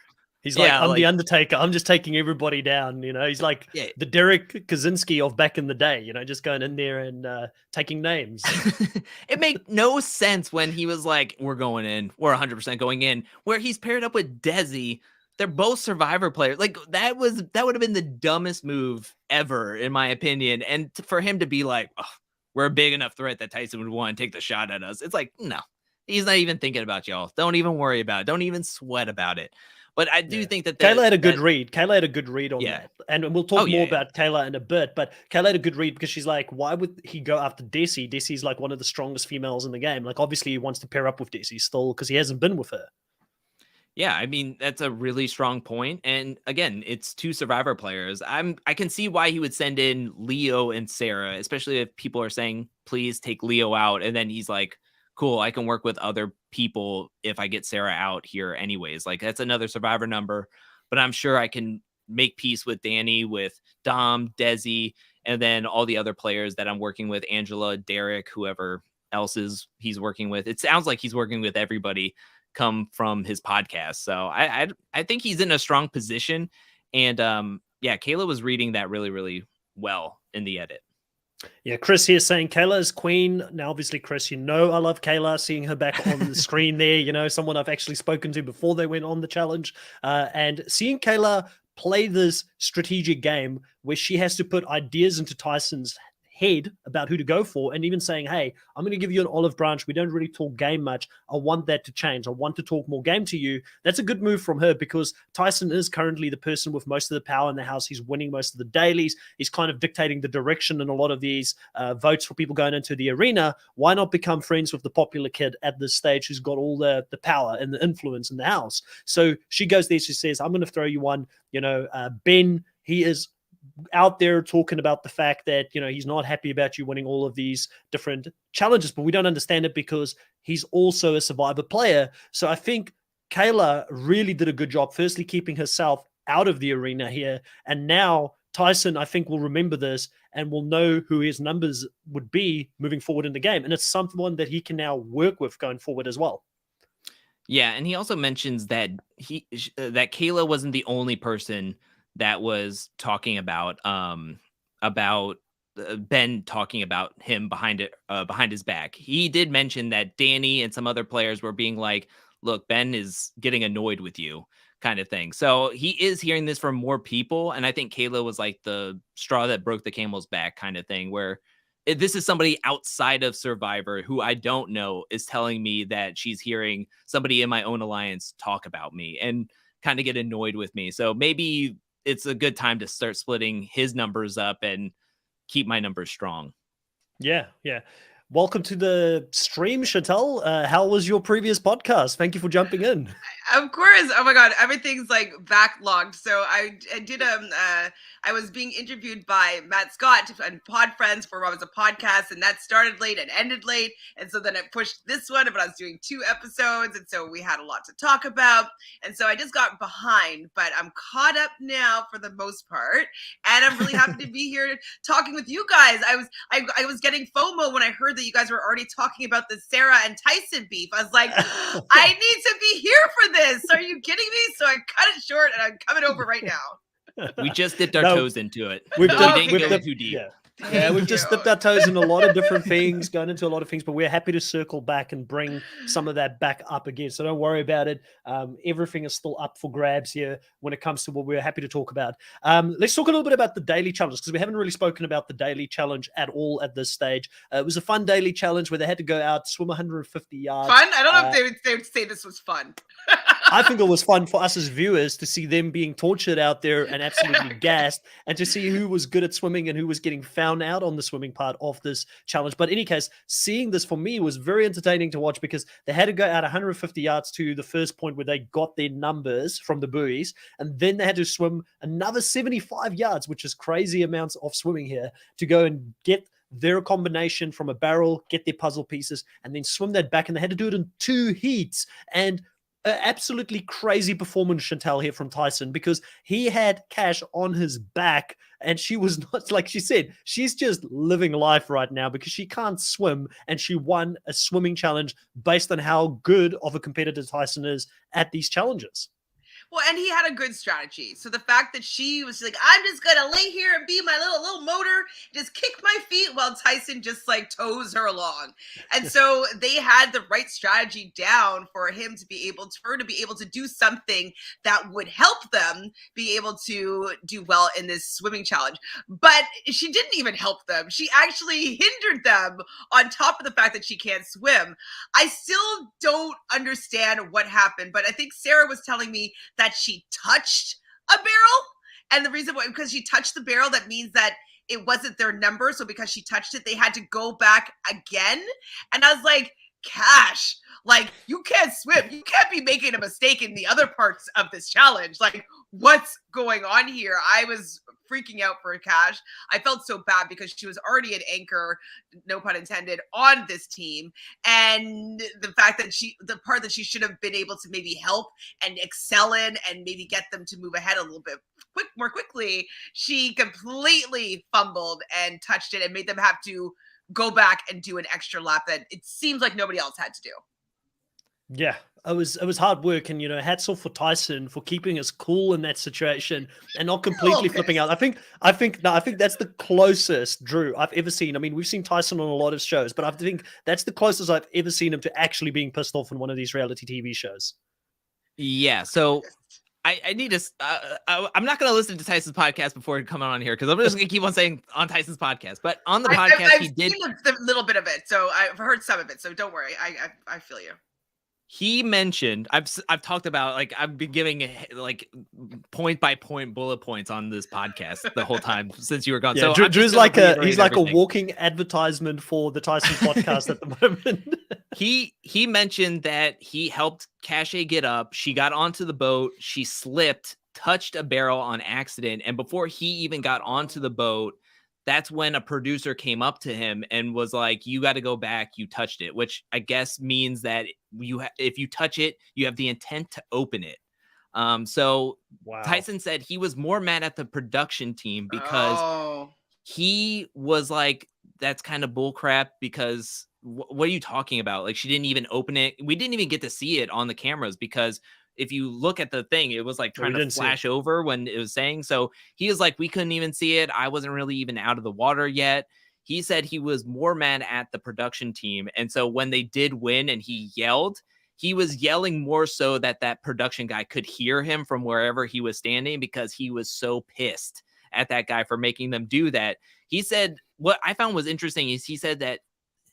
He's like, I'm the Undertaker. I'm just taking everybody down. He's like the Derek Kaczynski of back in the day, just going in there and taking names. It made no sense when he was like, we're going in. We're 100% going in. Where he's paired up with Desi. They're both Survivor players. Like, that would have been the dumbest move ever, in my opinion. And for him to be like, oh, we're a big enough threat that Tyson would want to take the shot at us. It's like, no, he's not even thinking about y'all. Don't even worry about it. Don't even sweat about it. But I do think that Kayla had a good read. Kayla had a good read on that. And we'll talk more about Kayla in a bit. But Kayla had a good read because she's like, why would he go after Desi? Desi's like one of the strongest females in the game. Like, obviously, he wants to pair up with Desi still because he hasn't been with her. Yeah, I mean, that's a really strong point. And again, it's two Survivor players. I can see why he would send in Leo and Sarah, especially if people are saying, please take Leo out. And then he's like, cool, I can work with other people if I get Sarah out here anyways. Like, that's another Survivor number, but I'm sure I can make peace with Danny, with Dom, Desi, and then all the other players that I'm working with, Angela, Derek, whoever else he's working with. It sounds like he's working with everybody come from his podcast. So I think he's in a strong position. And Kayla was reading that really, really well in the edit. Yeah, Chris here saying Kayla is queen. Now, obviously, Chris, I love Kayla, seeing her back on the screen there, someone I've actually spoken to before they went on the challenge. And seeing Kayla play this strategic game where she has to put ideas into Tyson's head about who to go for, and even saying, hey, I'm going to give you an olive branch. We don't really talk game much. I want that to change. I want to talk more game to you. That's a good move from her because Tyson is currently the person with most of the power in the house. He's winning most of the dailies. He's kind of dictating the direction in a lot of these votes for people going into the arena. Why not become friends with the popular kid at this stage who's got all the power and the influence in the house? So she goes there. She says, I'm going to throw you one. Ben, he is out there talking about the fact that he's not happy about you winning all of these different challenges, but we don't understand it because he's also a Survivor player. So I think Kayla really did a good job, firstly keeping herself out of the arena here, and now Tyson, I think, will remember this and will know who his numbers would be moving forward in the game, and it's someone that he can now work with going forward as well. Yeah, and he also mentions that that Kayla wasn't the only person that was talking about Ben talking about him behind his back. He did mention that Danny and some other players were being like, look, Ben is getting annoyed with you, kind of thing. So he is hearing this from more people. And I think Kayla was like the straw that broke the camel's back kind of thing, where this is somebody outside of Survivor who I don't know is telling me that she's hearing somebody in my own alliance talk about me and kind of get annoyed with me. So maybe it's a good time to start splitting his numbers up and keep my numbers strong. Yeah. Welcome to the stream, Chantel. How was your previous podcast? Thank you for jumping in. Of course. Oh my God, everything's like backlogged. So I did I was being interviewed by Matt Scott and Pod Friends for what was a podcast, and that started late and ended late. And so then it pushed this one, but I was doing 2 episodes, and so we had a lot to talk about. And so I just got behind, but I'm caught up now for the most part, and I'm really happy to be here talking with you guys. I was getting FOMO when I heard that you guys were already talking about the Sarah and Tyson beef. I was like, I need to be here for this. Are you kidding me? So I cut it short, and I'm coming over right now. We just dipped our toes into it. We didn't go too deep. Yeah, we've just dipped our toes in a lot of different things, going into a lot of things, but we're happy to circle back and bring some of that back up again. So don't worry about it. Everything is still up for grabs here when it comes to what we're happy to talk about. Let's talk a little bit about the daily challenges, because we haven't really spoken about the daily challenge at all at this stage. It was a fun daily challenge where they had to go out, swim 150 yards. Fun? I don't know if they would say this was fun. I think it was fun for us as viewers to see them being tortured out there and absolutely gassed, and to see who was good at swimming and who was getting found out on the swimming part of this challenge. But in any case, seeing this for me was very entertaining to watch, because they had to go out 150 yards to the first point where they got their numbers from the buoys, and then they had to swim another 75 yards, which is crazy amounts of swimming here, to go and get their combination from a barrel, get their puzzle pieces, and then swim that back. And they had to do it in 2 heats. And an absolutely crazy performance, Chantal, here from Tyson, because he had Cash on his back and she was not, like she said, she's just living life right now because she can't swim, and she won a swimming challenge based on how good of a competitor Tyson is at these challenges. Well, and he had a good strategy. So the fact that she was like, I'm just gonna lay here and be my little motor, just kick my feet while Tyson just like tows her along. And so they had the right strategy down for him to be able to, her to be able to do something that would help them be able to do well in this swimming challenge. But she didn't even help them. She actually hindered them on top of the fact that she can't swim. I still don't understand what happened, but I think Sarah was telling me that she touched a barrel. And the reason why, because she touched the barrel, that means that it wasn't their number. So because she touched it, they had to go back again. And I was like, Cash, like, you can't swim. You can't be making a mistake in the other parts of this challenge. Like, what's going on here? I was freaking out for Cash. I felt so bad because she was already an anchor, no pun intended, on this team. And the fact that the part that she should have been able to maybe help and excel in and maybe get them to move ahead a little bit more quickly, she completely fumbled and touched it and made them have to go back and do an extra lap that it seems like nobody else had to do. Yeah, it was hard work, and hats off for Tyson for keeping us cool in that situation and not completely flipping out. I think that's the closest, Drew, I've ever seen. I mean, we've seen Tyson on a lot of shows, but I think that's the closest I've ever seen him to actually being pissed off in one of these reality TV shows. Yeah, so I need to. I'm not going to listen to Tyson's podcast before coming on here because I'm just going to keep on saying on Tyson's podcast. But on the podcast, I've he did seen a little bit of it, so I've heard some of it. So don't worry, I feel you. He mentioned, I've talked about, like, I've been giving like point by point bullet points on this podcast the whole time since you were gone. Yeah, so Drew's like a walking advertisement for the Tyson podcast at the moment. He mentioned that he helped Cache get up. She got onto the boat. She slipped, touched a barrel on accident, and before he even got onto the boat, that's when a producer came up to him and was like, you got to go back. You touched it, which I guess means that if you touch it, you have the intent to open it. So wow. Tyson said he was more mad at the production team because he was like, that's kind of bullcrap because what are you talking about? Like, she didn't even open it. We didn't even get to see it on the cameras because if you look at the thing, it was like trying to flash over when it was saying. So he was like, we couldn't even see it. I wasn't really even out of the water yet. He said he was more mad at the production team. And so when they did win and he yelled, he was yelling more so that production guy could hear him from wherever he was standing because he was so pissed at that guy for making them do that. He said, what I found was interesting is he said that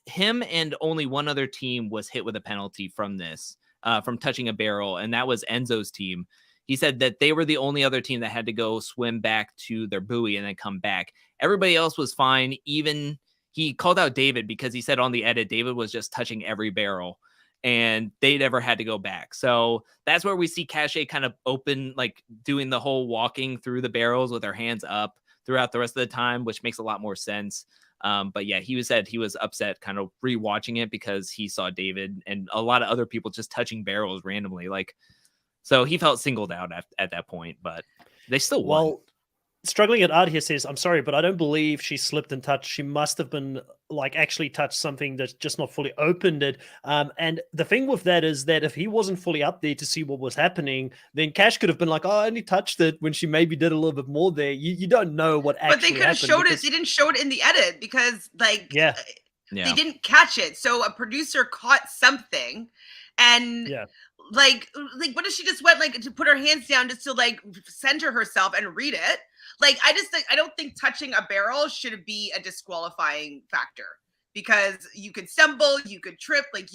him and only one other team was hit with a penalty from this. From touching a barrel, and that was Enzo's team. He said that they were the only other team that had to go swim back to their buoy and then come back. Everybody else was fine. Even he called out David because he said on the edit, David was just touching every barrel and they never had to go back. So that's where we see Cache kind of open, like doing the whole walking through the barrels with her hands up throughout the rest of the time, which makes a lot more sense. But yeah, he said he was upset kind of rewatching it because he saw David and a lot of other people just touching barrels randomly. Like, so he felt singled out at that point, but they still won. Well, Struggling at Art here says, I'm sorry, but I don't believe she slipped and touched. She must have been like actually touched something that's just not fully opened it. And the thing with that is that if he wasn't fully up there to see what was happening, then Cash could have been like, oh, I only touched it when she maybe did a little bit more there. You don't know what actually happened. But they could have showed it. They didn't show it in the edit because they didn't catch it. So a producer caught something and like what if she just went like to put her hands down just to like center herself and read it? Like, I don't think touching a barrel should be a disqualifying factor because you could stumble, you could trip, like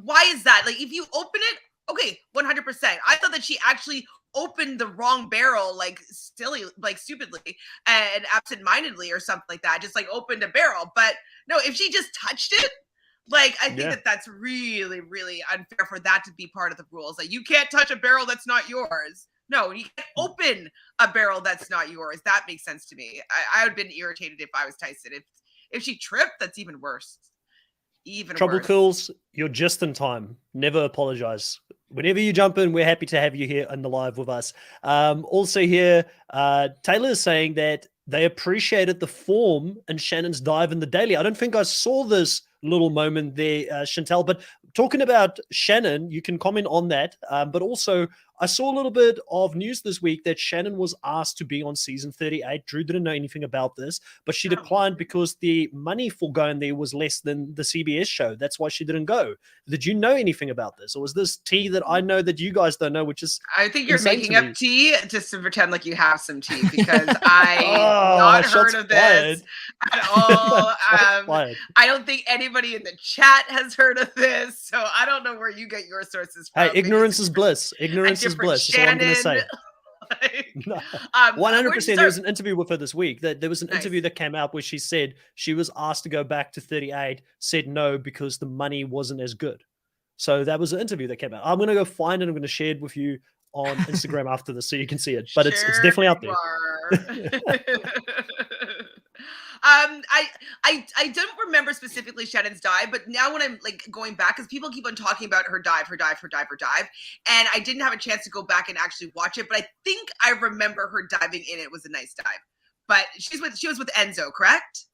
why is that? Like, if you open it, okay, 100%. I thought that she actually opened the wrong barrel, like silly, like stupidly and absentmindedly or something like that. Just like opened a barrel, but no, if she just touched it. Like, I think that that's really, really unfair for that to be part of the rules. Like, you can't touch a barrel that's not yours. No, you can't open a barrel that's not yours. That makes sense to me. I would have been irritated if I was Tyson. If she tripped, that's even worse. Even Trouble worse. Cools, you're just in time. Never apologize. Whenever you jump in, we're happy to have you here in the live with us. Also here, Taylor is saying that they appreciated the form in Shannon's dive in the daily. I don't think I saw this little moment there, Chantel, but talking about Shannon, you can comment on that. But also, I saw a little bit of news this week that Shannon was asked to be on season 38. Drew didn't know anything about this, but she declined because the money for going there was less than the CBS show. That's why she didn't go. Did you know anything about this? Or was this tea that I know that you guys don't know, which is I think you're insane making to up me. tea just to pretend like you have some tea, because I not heard of this at all. I don't think anybody in the chat has heard of this, so I don't know where you get your sources from. Hey, ignorance is bliss. Ignorance is bliss. That's what I'm going to say. 100%. There was an interview with her this week. There was an interview that came out where she said she was asked to go back to 38, said no because the money wasn't as good. So that was an interview that came out. I'm going to go find it. I'm going to share it with you on Instagram after this so you can see it. But it's definitely out there. I don't remember specifically Shannon's dive, but now when I'm like going back, because people keep on talking about her dive, and I didn't have a chance to go back and actually watch it, but I think I remember her diving in. It was a nice dive. But she was with Enzo, correct?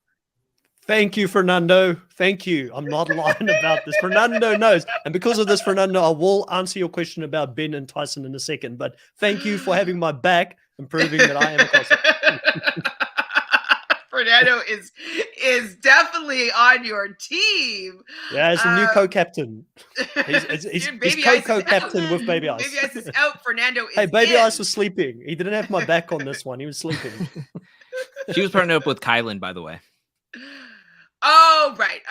Thank you, Fernando. Thank you. I'm not lying about this. Fernando knows. And because of this, Fernando, I will answer your question about Ben and Tyson in a second. But thank you for having my back and proving that I am a closet. Fernando is definitely on your team. Yeah, he's the new co-captain. He's co-captain with Baby Ice. Baby Ice is out. Fernando is Hey, Baby Ice was sleeping. He didn't have my back on this one. He was sleeping. She was partnered up with Kylan, by the way. Oh, right.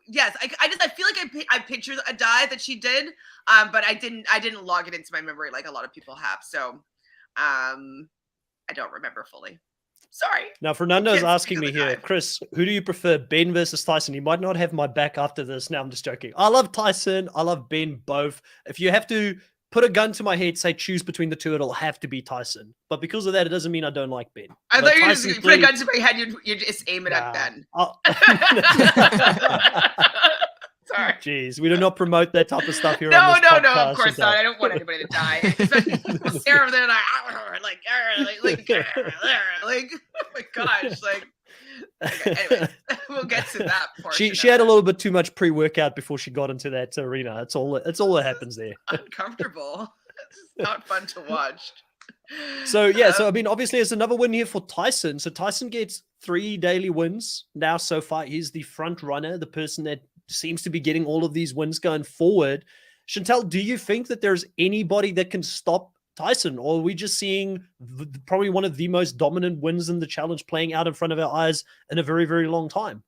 Yes, I feel like I pictured a dive that she did, but I didn't log it into my memory like a lot of people have. So, I don't remember fully. Sorry. Now, Fernando's asking me here, Chris, who do you prefer, Ben versus Tyson? You might not have my back after this. Now I'm just joking. I love Tyson. I love Ben both. If you have to put a gun to my head, say choose between the two, it'll have to be Tyson. But because of that, it doesn't mean I don't like Ben. I thought you just put a gun to my head, you just aim it at Ben. Sorry. Jeez, we do not promote that type of stuff here. No, on this podcast, of course not. I don't want anybody to die. Sarah there, like, oh my gosh, like. Okay, anyway, we'll get to that portion. She had a little bit too much pre-workout before she got into that arena. It's all that happens there. Uncomfortable. It's not fun to watch. So yeah, so I mean, obviously, there's another win here for Tyson. So Tyson gets 3 daily wins now so far. He's the front runner, the person that seems to be getting all of these wins going forward. Chantel, do you think that there's anybody that can stop Tyson, or are we just seeing probably one of the most dominant wins in the challenge playing out in front of our eyes in a very, very long time?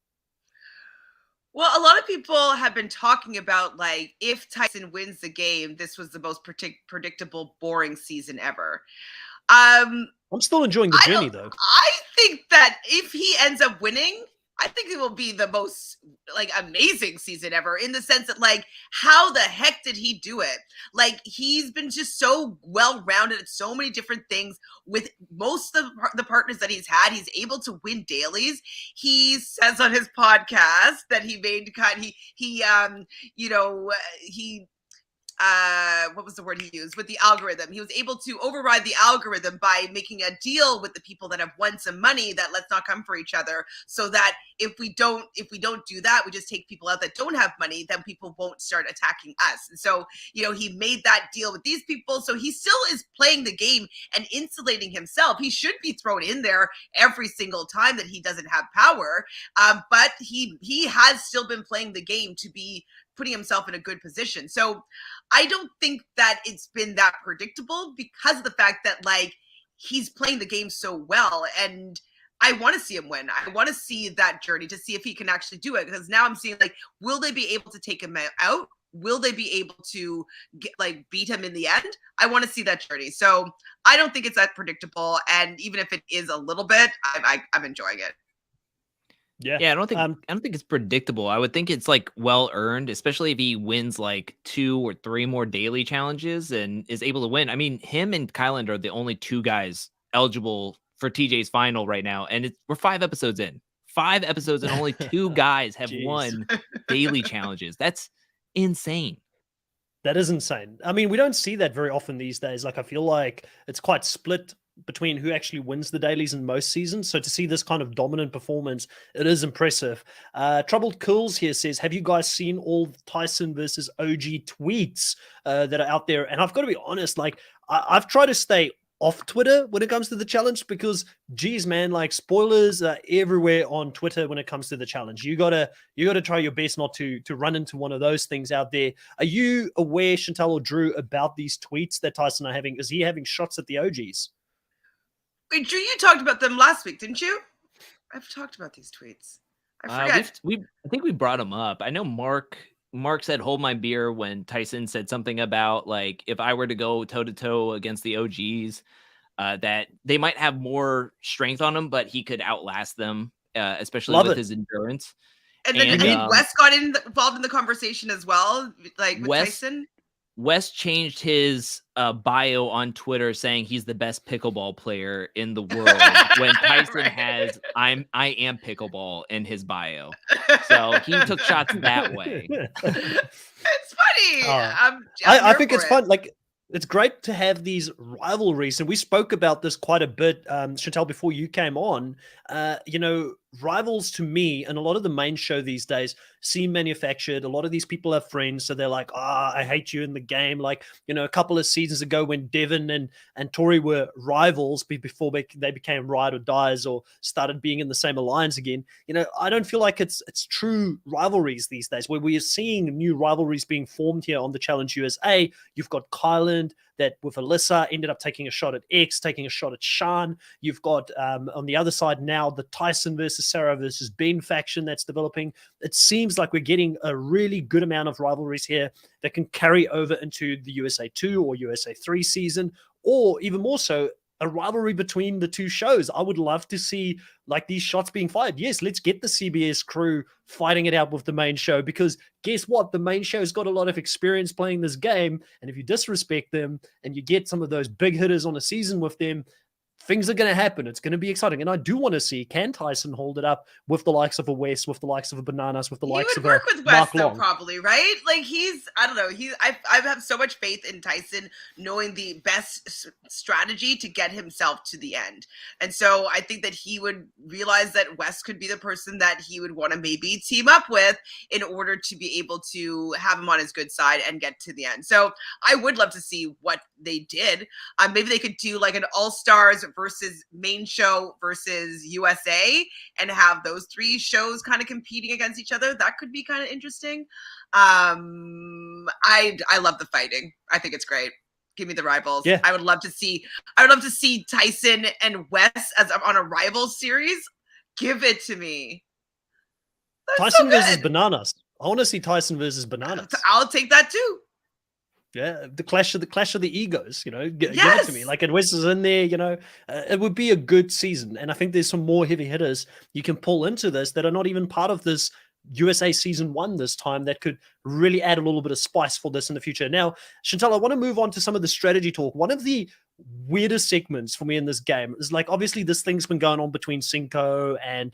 Well, a lot of people have been talking about, like, if Tyson wins the game, this was the most predictable, boring season ever. I'm still enjoying the journey, though. I think that if he ends up winning, I think it will be the most, like, amazing season ever, in the sense that, like, how the heck did he do it? Like, he's been just so well-rounded at so many different things with most of the partners that he's had. He's able to win dailies. He says on his podcast that he made what was the word he used with the algorithm? He was able to override the algorithm by making a deal with the people that have won some money that let's not come for each other, so that if we don't do that, we just take people out that don't have money, then people won't start attacking us. And so, he made that deal with these people. So he still is playing the game and insulating himself. He should be thrown in there every single time that he doesn't have power. But he has still been playing the game to be putting himself in a good position. So I don't think that it's been that predictable, because of the fact that, like, he's playing the game so well, and I want to see him win. I want to see that journey to see if he can actually do it, because now I'm seeing, like, will they be able to take him out? Will they be able to beat him in the end? I want to see that journey. So I don't think it's that predictable. And even if it is a little bit, I'm enjoying it. Yeah, I don't think it's predictable. I would think it's like well earned, especially if he wins like 2 or 3 more daily challenges and is able to win. I mean, him and Kylan are the only 2 guys eligible for TJ's final right now, and we're 5 episodes in. 5 episodes and only 2 guys have Jeez. won daily challenges. That's insane. That is insane. I mean, we don't see that very often these days. Like, I feel like it's quite split between who actually wins the dailies in most seasons. So to see this kind of dominant performance, it is impressive. Troubled Cools here says, have you guys seen all the Tyson versus OG tweets that are out there? And I've got to be honest, like, I've tried to stay off Twitter when it comes to the challenge because, geez, man, like, spoilers are everywhere on Twitter when it comes to the challenge. You gotta try your best not to run into one of those things out there. Are you aware, Chantal or Drew, about these tweets that Tyson are having? Is he having shots at the OGs? Wait, Drew, you talked about them last week, didn't you? I've talked about these tweets. I forget. I think we brought them up. I know Mark said hold my beer when Tyson said something about, like, if I were to go toe to toe against the OGs, that they might have more strength on him, but he could outlast them, especially with his endurance. And then Wes got involved in the conversation as well, like with Tyson. Wes changed his bio on Twitter saying he's the best pickleball player in the world when Tyson has I am pickleball in his bio. So he took shots that way. It's funny. I think it's fun. Like, it's great to have these rivalries. And we spoke about this quite a bit, Chantal, before you came on. Rivals to me and a lot of the main show these days seem manufactured. A lot of these people have friends, so they're like, I hate you in the game. Like, a couple of seasons ago when Devin and Tori were rivals before they became ride or dies or started being in the same alliance again. I don't feel like it's true rivalries these days, where we are seeing new rivalries being formed here on the Challenge USA. You've got Kyland that with Alyssa ended up taking a shot at X, taking a shot at Sean. You've got on the other side now the Tyson versus Sarah versus Ben faction that's developing. It seems like we're getting a really good amount of rivalries here that can carry over into the USA 2 or USA 3 season, or even more so, a rivalry between the two shows. I would love to see like these shots being fired. Yes, let's get the CBS crew fighting it out with the main show, because guess what? The main show's got a lot of experience playing this game. And if you disrespect them and you get some of those big hitters on a season with them, things are going to happen. It's going to be exciting. And I do want to see, can Tyson hold it up with the likes of a West, with the likes of a Bananas, with the likes of a Mark Long? He would work with West, though, probably, right? Like, I don't know. I have so much faith in Tyson knowing the best strategy to get himself to the end. And so I think that he would realize that West could be the person that he would want to maybe team up with in order to be able to have him on his good side and get to the end. So I would love to see what they did. Maybe they could do like an All-Stars versus main show versus USA and have those 3 shows kind of competing against each other. That could be kind of interesting. I love the fighting. I think it's great. Give me the rivals. Yeah. I would love to see Tyson and Wes as on a rival series. Give it to me. That's Tyson so versus Bananas. I want to see Tyson versus Bananas. I'll take that too. Yeah, the clash of the egos, give it to me. Like, and Wes is in there, it would be a good season. And I think there's some more heavy hitters you can pull into this that are not even part of this USA season 1 this time that could really add a little bit of spice for this in the future. Now, Chantal, I want to move on to some of the strategy talk. One of the weirdest segments for me in this game is, like, obviously this thing's been going on between Cinco and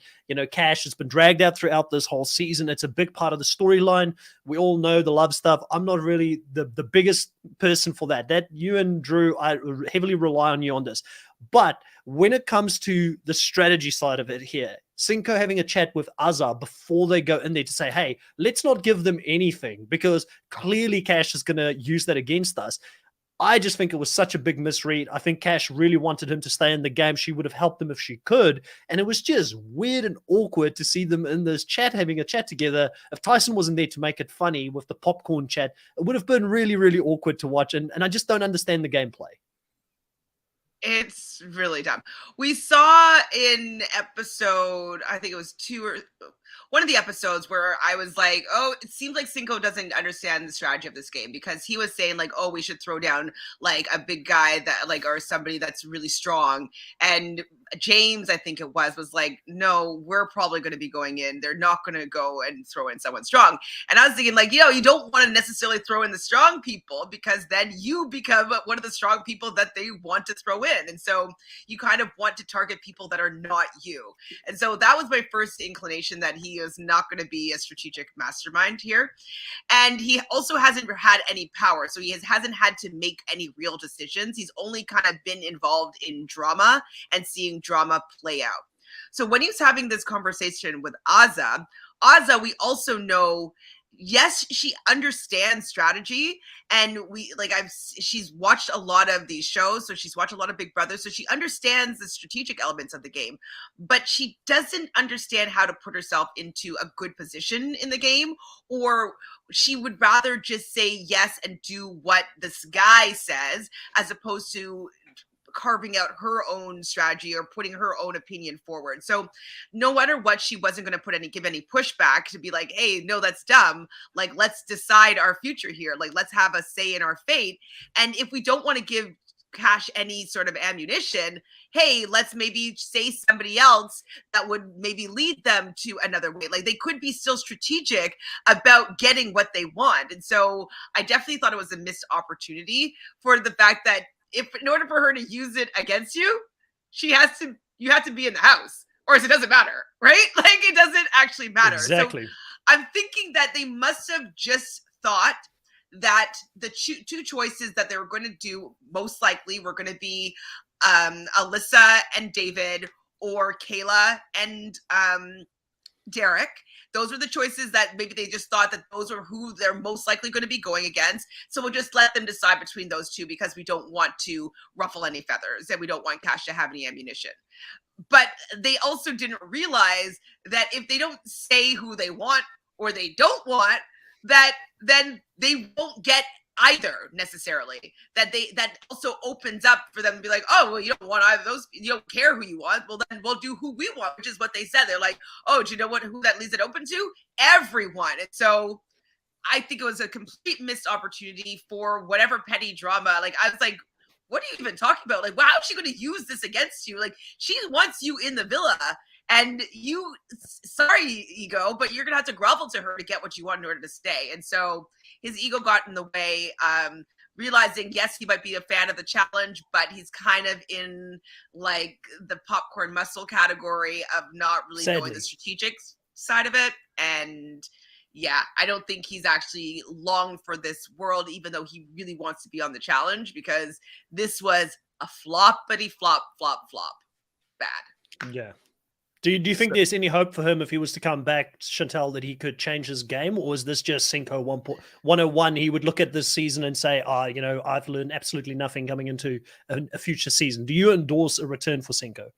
Cash. It's been dragged out throughout this whole season. It's a big part of the storyline. We all know the love stuff. I'm not really the biggest person for that you and Drew, I heavily rely on you on this. But when it comes to the strategy side of it here, Cinco having a chat with Azar before they go in there to say, hey, let's not give them anything because clearly Cash is going to use that against us. I just think it was such a big misread. I think Cash really wanted him to stay in the game. She would have helped him if she could. And it was just weird and awkward to see them in this chat, having a chat together. If Tyson wasn't there to make it funny with the popcorn chat, it would have been really, really awkward to watch. And I just don't understand the gameplay. It's really dumb. We saw in episode, I think it was 2 or one of the episodes where I was like, oh, it seems like Cinco doesn't understand the strategy of this game, because he was saying like, oh, we should throw down like a big guy that like, or somebody that's really strong. And James, I think it was like, no, we're probably going to be going in. They're not going to go and throw in someone strong. And I was thinking like, you don't want to necessarily throw in the strong people, because then you become one of the strong people that they want to throw in. win. And so you kind of want to target people that are not you. And so that was my first inclination that he is not going to be a strategic mastermind here. And he also hasn't had any power. So he hasn't had to make any real decisions. He's only kind of been involved in drama and seeing drama play out. So when he's having this conversation with Azza, we also know, yes, she understands strategy, and she's watched a lot of these shows, so she's watched a lot of Big Brother, so she understands the strategic elements of the game, but she doesn't understand how to put herself into a good position in the game, or she would rather just say yes and do what this guy says, as opposed to carving out her own strategy or putting her own opinion forward. So no matter what, she wasn't going to give any pushback to be like, hey, no, that's dumb. Like, let's decide our future here. Like, let's have a say in our fate. And if we don't want to give Cash any sort of ammunition, hey, let's maybe say somebody else that would maybe lead them to another way. Like, they could be still strategic about getting what they want. And so I definitely thought it was a missed opportunity, for the fact that in order for her to use it against you, you have to be in the house, or it doesn't matter, right? Like, it doesn't actually matter. Exactly. So I'm thinking that they must have just thought that the two choices that they were going to do most likely were going to be Alyssa and David, or Kayla and Derek. Those were the choices that maybe they just thought that those are who they're most likely going to be going against. So we'll just let them decide between those two, because we don't want to ruffle any feathers and we don't want Cash to have any ammunition. But they also didn't realize that if they don't say who they want or they don't want, that then they won't get either necessarily. That also opens up for them to be like, oh, well, you don't want either of those, you don't care who you want, well, then we'll do who we want, which is what they said. They're like, oh, do you know who that leaves it open to? Everyone. And so I think it was a complete missed opportunity for whatever petty drama. Like, I was like, what are you even talking about? Like, how is she going to use this against you? Like, she wants you in the villa, and you, sorry, ego, but you're going to have to grovel to her to get what you want in order to stay. And so his ego got in the way, realizing, yes, he might be a fan of the challenge, but he's kind of in like the popcorn muscle category of not really knowing the strategic side of it. And yeah, I don't think he's actually long for this world, even though he really wants to be on the challenge, because this was a floppity flop bad. Yeah. Do you think there's any hope for him if he was to come back, Chantal, that he could change his game? Or is this just Cinco 101? He would look at this season and say, I've learned absolutely nothing coming into a future season. Do you endorse a return for Cinco?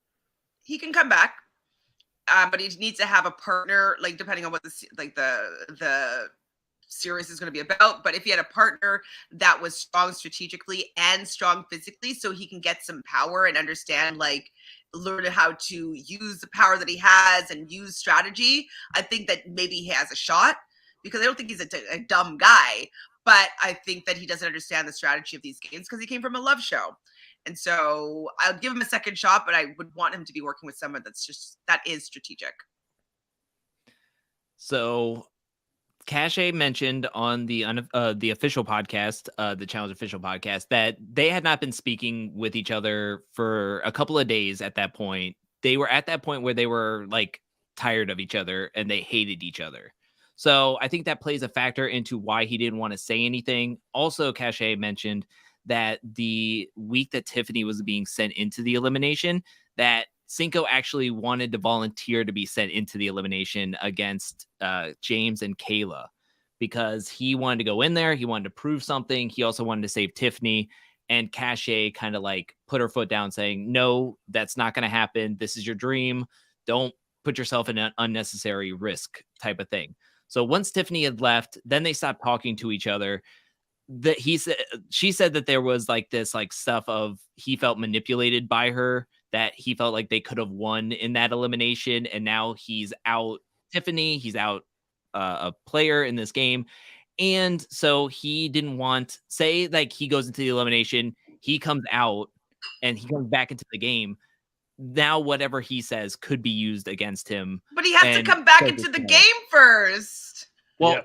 He can come back, but he needs to have a partner, like, depending on what the series is going to be about. But if he had a partner that was strong strategically and strong physically, so he can get some power and understand, like, learn how to use the power that he has and use strategy, I think that maybe he has a shot, because I don't think he's a dumb guy, but I think that he doesn't understand the strategy of these games because he came from a love show. And so I'll give him a second shot, but I would want him to be working with someone that is strategic. So Cache mentioned on the official podcast, the Challenge official podcast, that they had not been speaking with each other for a couple of days at that point. They were at that point where they were like tired of each other and they hated each other. So I think that plays a factor into why he didn't want to say anything. Also, Cache mentioned that the week that Tiffany was being sent into the elimination, that Cinco actually wanted to volunteer to be sent into the elimination against James and Kayla, because he wanted to go in there. He wanted to prove something. He also wanted to save Tiffany, and Cache kind of like put her foot down saying, no, that's not going to happen. This is your dream. Don't put yourself in an unnecessary risk type of thing. So once Tiffany had left, then they stopped talking to each other. She said that there was like this like stuff of he felt manipulated by her, that he felt like they could have won in that elimination, and now he's out Tiffany, he's out a player in this game, and so he didn't want, say like he goes into the elimination, he comes out and he comes back into the game, now whatever he says could be used against him, but he has to come back into the game first. Well,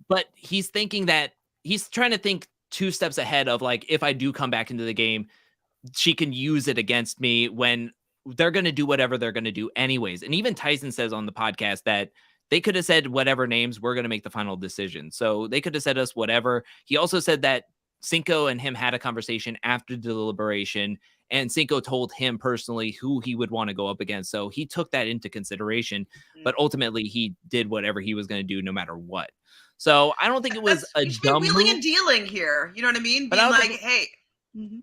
but he's thinking that he's trying to think 2 steps ahead of, like, if I do come back into the game, she can use it against me when they're going to do whatever they're going to do anyways. And even Tyson says on the podcast that they could have said whatever names, we're going to make the final decision. So they could have said us whatever. He also said that Cinco and him had a conversation after deliberation, and Cinco told him personally who he would want to go up against. So he took that into consideration, but ultimately he did whatever he was going to do no matter what. So I don't think it was a dumb wheeling move. and dealing here. You know what I mean? But Being I don't like, think- hey.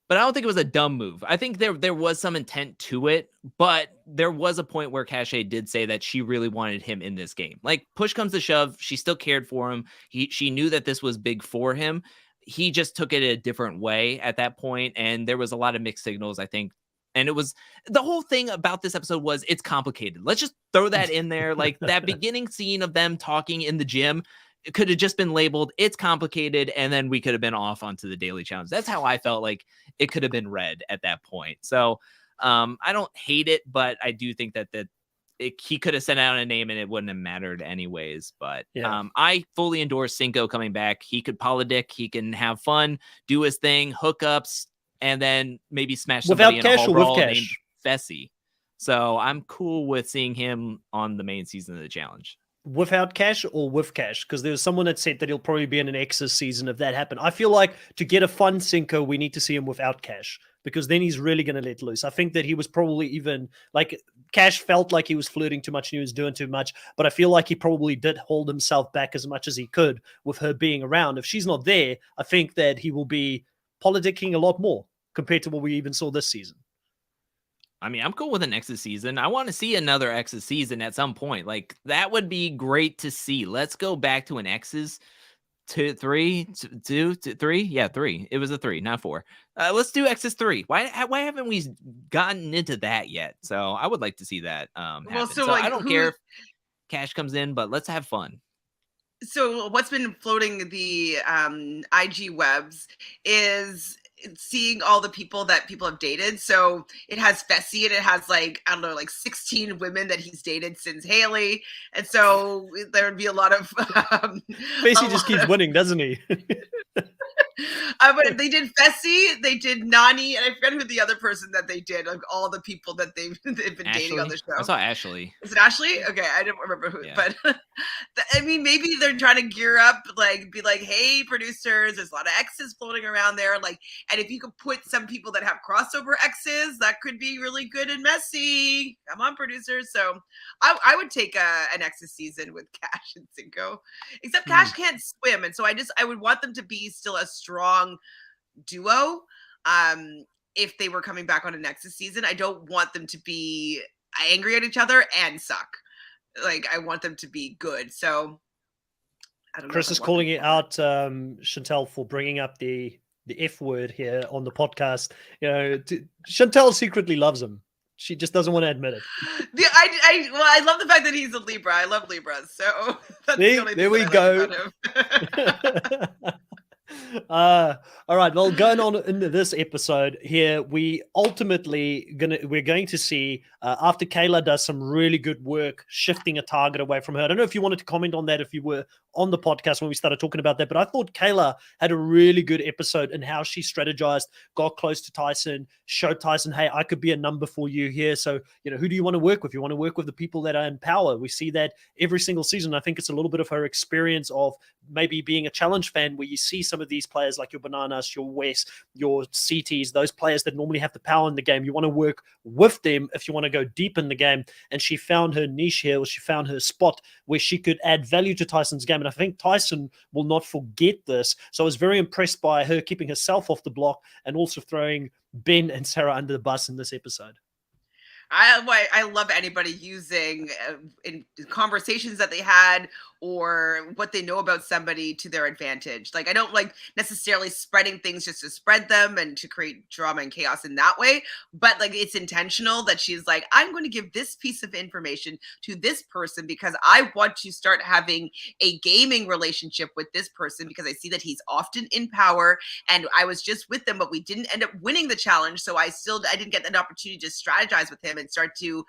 But I don't think it was a dumb move. I think there was some intent to it, but there was a point where Cache did say that she really wanted him in this game. Like, push comes to shove, she still cared for him. She knew that this was big for him. He just took it a different way at that point, and there was a lot of mixed signals, I think. And it was the whole thing about this episode was it's complicated. Let's just throw that in there. Like that beginning scene of them talking in the gym, it could have just been labeled it's complicated, and then we could have been off onto the daily challenge. That's how I felt like it could have been read at that point. So I don't hate it, but I do think that he could have sent out a name and it wouldn't have mattered anyways. But I fully endorse Cinco coming back. He could politic, he can have fun, do his thing, hookups, and then maybe smash somebody in a hall brawl named Fessy. So I'm cool with seeing him on the main season of the challenge. Without cash or with cash? Because there's someone that said that he'll probably be in an X's season if that happened. I feel like to get a fun Cinco, we need to see him without cash, because then he's really going to let loose. I think that he was probably even like Cash felt like he was flirting too much and he was doing too much, but I feel like he probably did hold himself back as much as he could with her being around. If she's not there, I think that he will be politicking a lot more compared to what we even saw this season. I mean, I'm cool with an X's season. I want to see another X's season at some point. Like, that would be great to see. Let's go back to an X's 2, 3, 2, 3. Yeah, 3. It was a 3, not 4. Let's do X's 3. Why haven't we gotten into that yet? So I would like to see that happen. Well, so like, I don't care if cash comes in, but let's have fun. So what's been floating the IG webs is seeing all the people that people have dated. So it has Fessy and it has like, I don't know, like 16 women that he's dated since Haley. And so there would be a lot of Fessy just keeps winning, doesn't he? But they did Fessy, they did Nani, and I forgot who the other person that they did, like all the people that they've been dating on the show. I saw Ashley. Is it Ashley? Okay, I don't remember who, yeah. But I mean, maybe they're trying to gear up, like be like, hey, producers, there's a lot of X's floating around there. Like, and if you could put some people that have crossover X's, that could be really good and messy. Come on, producers. So I would take an X's season with Cash and Cinco, except Cash can't swim. And so I would want them to be still a strong duo. If they were coming back on a Nexus season, I don't want them to be angry at each other and suck. Like, I want them to be good. So I don't know. Chris is calling it out, Chantel, for bringing up the F word here on the podcast. You know, Chantel secretly loves him. She just doesn't want to admit it. I love the fact that he's a Libra. I love Libras. So that's there we go. All right, well, going on into this episode here, we're going to see after Kayla does some really good work shifting a target away from her. I don't know if you wanted to comment on that if you were on the podcast when we started talking about that, but I thought Kayla had a really good episode in how she strategized, got close to Tyson, showed Tyson, hey, I could be a number for you here. So, you know, who do you want to work with? You want to work with the people that are in power. We see that every single season. I think it's a little bit of her experience of maybe being a challenge fan where you see some of these players like your Bananas, your West, your CTs, those players that normally have the power in the game. You want to work with them if you want to go deep in the game. And she found her niche here, or she found her spot where she could add value to Tyson's game. And I think Tyson will not forget this. So I was very impressed by her keeping herself off the block and also throwing Ben and Sarah under the bus in this episode. I love anybody using in conversations that they had or what they know about somebody to their advantage. Like, I don't like necessarily spreading things just to spread them and to create drama and chaos in that way. But like, it's intentional that she's like, I'm going to give this piece of information to this person because I want to start having a gaming relationship with this person because I see that he's often in power and I was just with them, but we didn't end up winning the challenge. So I didn't get an opportunity to strategize with him and start to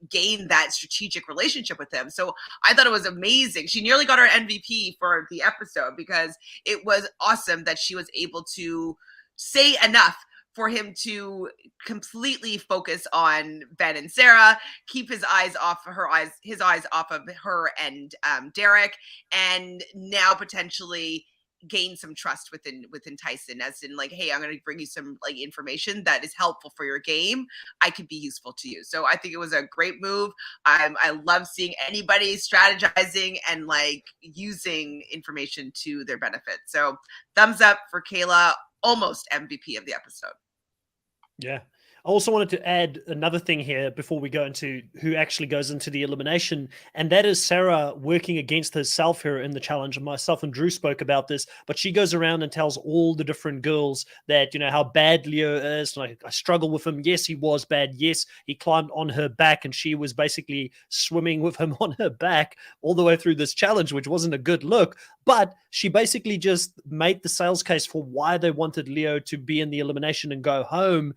gain that strategic relationship with him. So I thought it was amazing. She nearly got her MVP for the episode because it was awesome that she was able to say enough for him to completely focus on Ben and Sarah, keep his eyes off of her and Derek, and now potentially gain some trust within Tyson, as in like, hey, I'm going to bring you some like information that is helpful for your game. I could be useful to you. So I think it was a great move. I love seeing anybody strategizing and like using information to their benefit. So thumbs up for Kayla, almost MVP of the episode. Yeah. I also wanted to add another thing here before we go into who actually goes into the elimination, and that is Sarah working against herself here in the challenge. And myself and Drew spoke about this, but she goes around and tells all the different girls that, you know, how bad Leo is. Like, I struggle with him. Yes, he was bad. Yes, he climbed on her back, and she was basically swimming with him on her back all the way through this challenge, which wasn't a good look. But she basically just made the sales case for why they wanted Leo to be in the elimination and go home.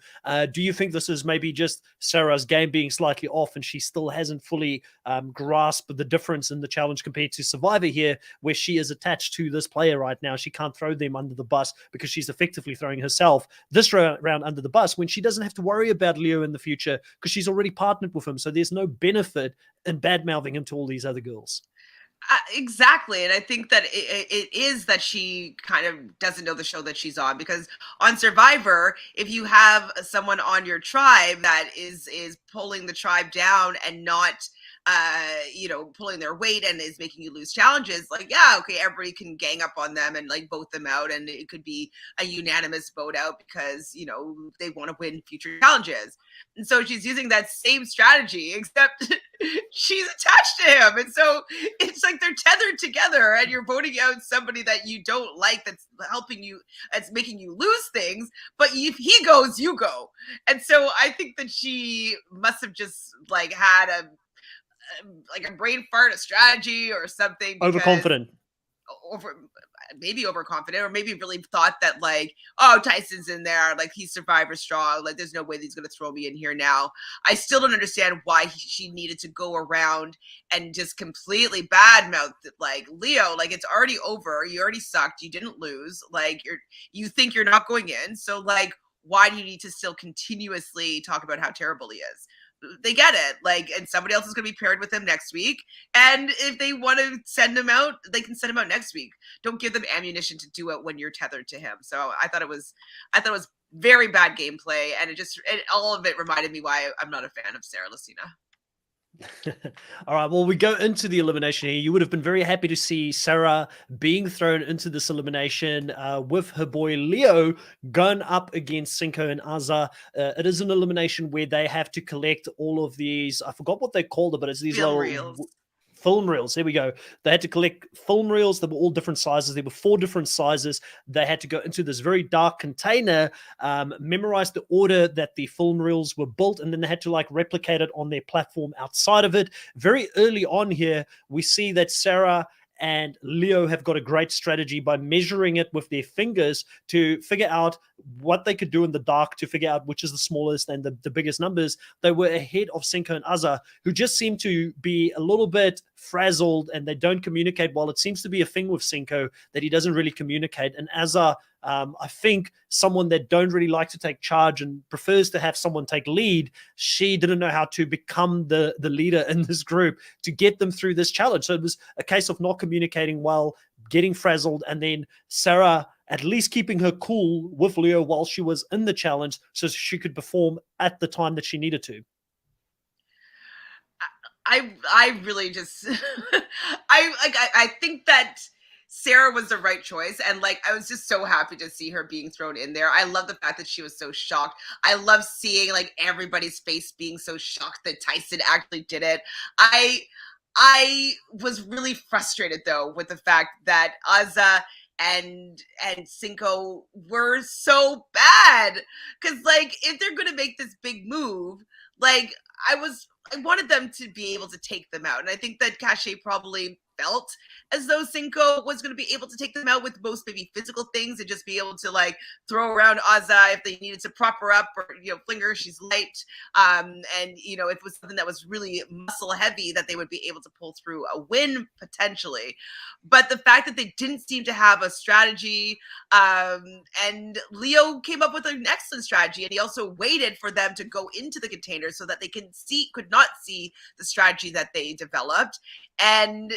Do you think this is maybe just Sarah's game being slightly off, and she still hasn't fully grasped the difference in the challenge compared to Survivor here, where she is attached to this player right now? She can't throw them under the bus because she's effectively throwing herself this round under the bus when she doesn't have to worry about Leo in the future because she's already partnered with him. So there's no benefit in bad-mouthing him to all these other girls. Exactly. And I think that it is that she kind of doesn't know the show that she's on, because on Survivor, if you have someone on your tribe that is pulling the tribe down and not pulling their weight and is making you lose challenges, like, yeah, okay, everybody can gang up on them and like vote them out, and it could be a unanimous vote out because, you know, they want to win future challenges. And so she's using that same strategy, except she's attached to him. And so it's like they're tethered together, and you're voting out somebody that you don't like, that's helping you, that's making you lose things. But if he goes, you go. And so I think that she must have just like had a brain fart, a strategy or something. Overconfident. Maybe overconfident, or maybe really thought that like, oh, Tyson's in there, like he's Survivor strong, like there's no way he's going to throw me in here now. I still don't understand why she needed to go around and just completely badmouth like Leo. Like, it's already over. You already sucked. You didn't lose. Like, you think you're not going in. So like, why do you need to still continuously talk about how terrible he is? They get it, like, and somebody else is going to be paired with him next week, and if they want to send him out, they can send him out next week. Don't give them ammunition to do it when you're tethered to him. So I thought it was very bad gameplay, and all of it reminded me why I'm not a fan of Sarah Lucina. All right, well, we go into the elimination here. You would have been very happy to see Sarah being thrown into this elimination with her boy Leo going up against Cinco and Azza. It is an elimination where they have to collect all of these, I forgot what they called it, but it's these Film reels. Film reels. There we go. They had to collect film reels that were all different sizes. There were 4 different sizes. They had to go into this very dark container, memorize the order that the film reels were built, and then they had to like replicate it on their platform outside of it. Very early on here, we see that Sarah and Leo have got a great strategy by measuring it with their fingers to figure out what they could do in the dark, to figure out which is the smallest and the biggest numbers. They were ahead of Cinco and Azza, who just seem to be a little bit frazzled and they don't communicate well. It seems to be a thing with Cinco that he doesn't really communicate. And Azza, I think someone that don't really like to take charge and prefers to have someone take lead, she didn't know how to become the leader in this group to get them through this challenge. So it was a case of not communicating well, getting frazzled, and then Sarah at least keeping her cool with Leo while she was in the challenge so she could perform at the time that she needed to. I really just I think that Sarah was the right choice, and like I was just so happy to see her being thrown in there. I love the fact that she was so shocked. I love seeing like everybody's face being so shocked that Tyson actually did it. I was really frustrated though with the fact that Azza and Cinco were so bad, because like if they're gonna make this big move, like I wanted them to be able to take them out, and I think that Cache probably felt as though Cinco was going to be able to take them out with most maybe physical things and just be able to like throw around Azza if they needed to prop her up or, fling her, she's light. And, if it was something that was really muscle heavy, that they would be able to pull through a win potentially. But the fact that they didn't seem to have a strategy, and Leo came up with an excellent strategy, and he also waited for them to go into the container so that they could not see the strategy that they developed. And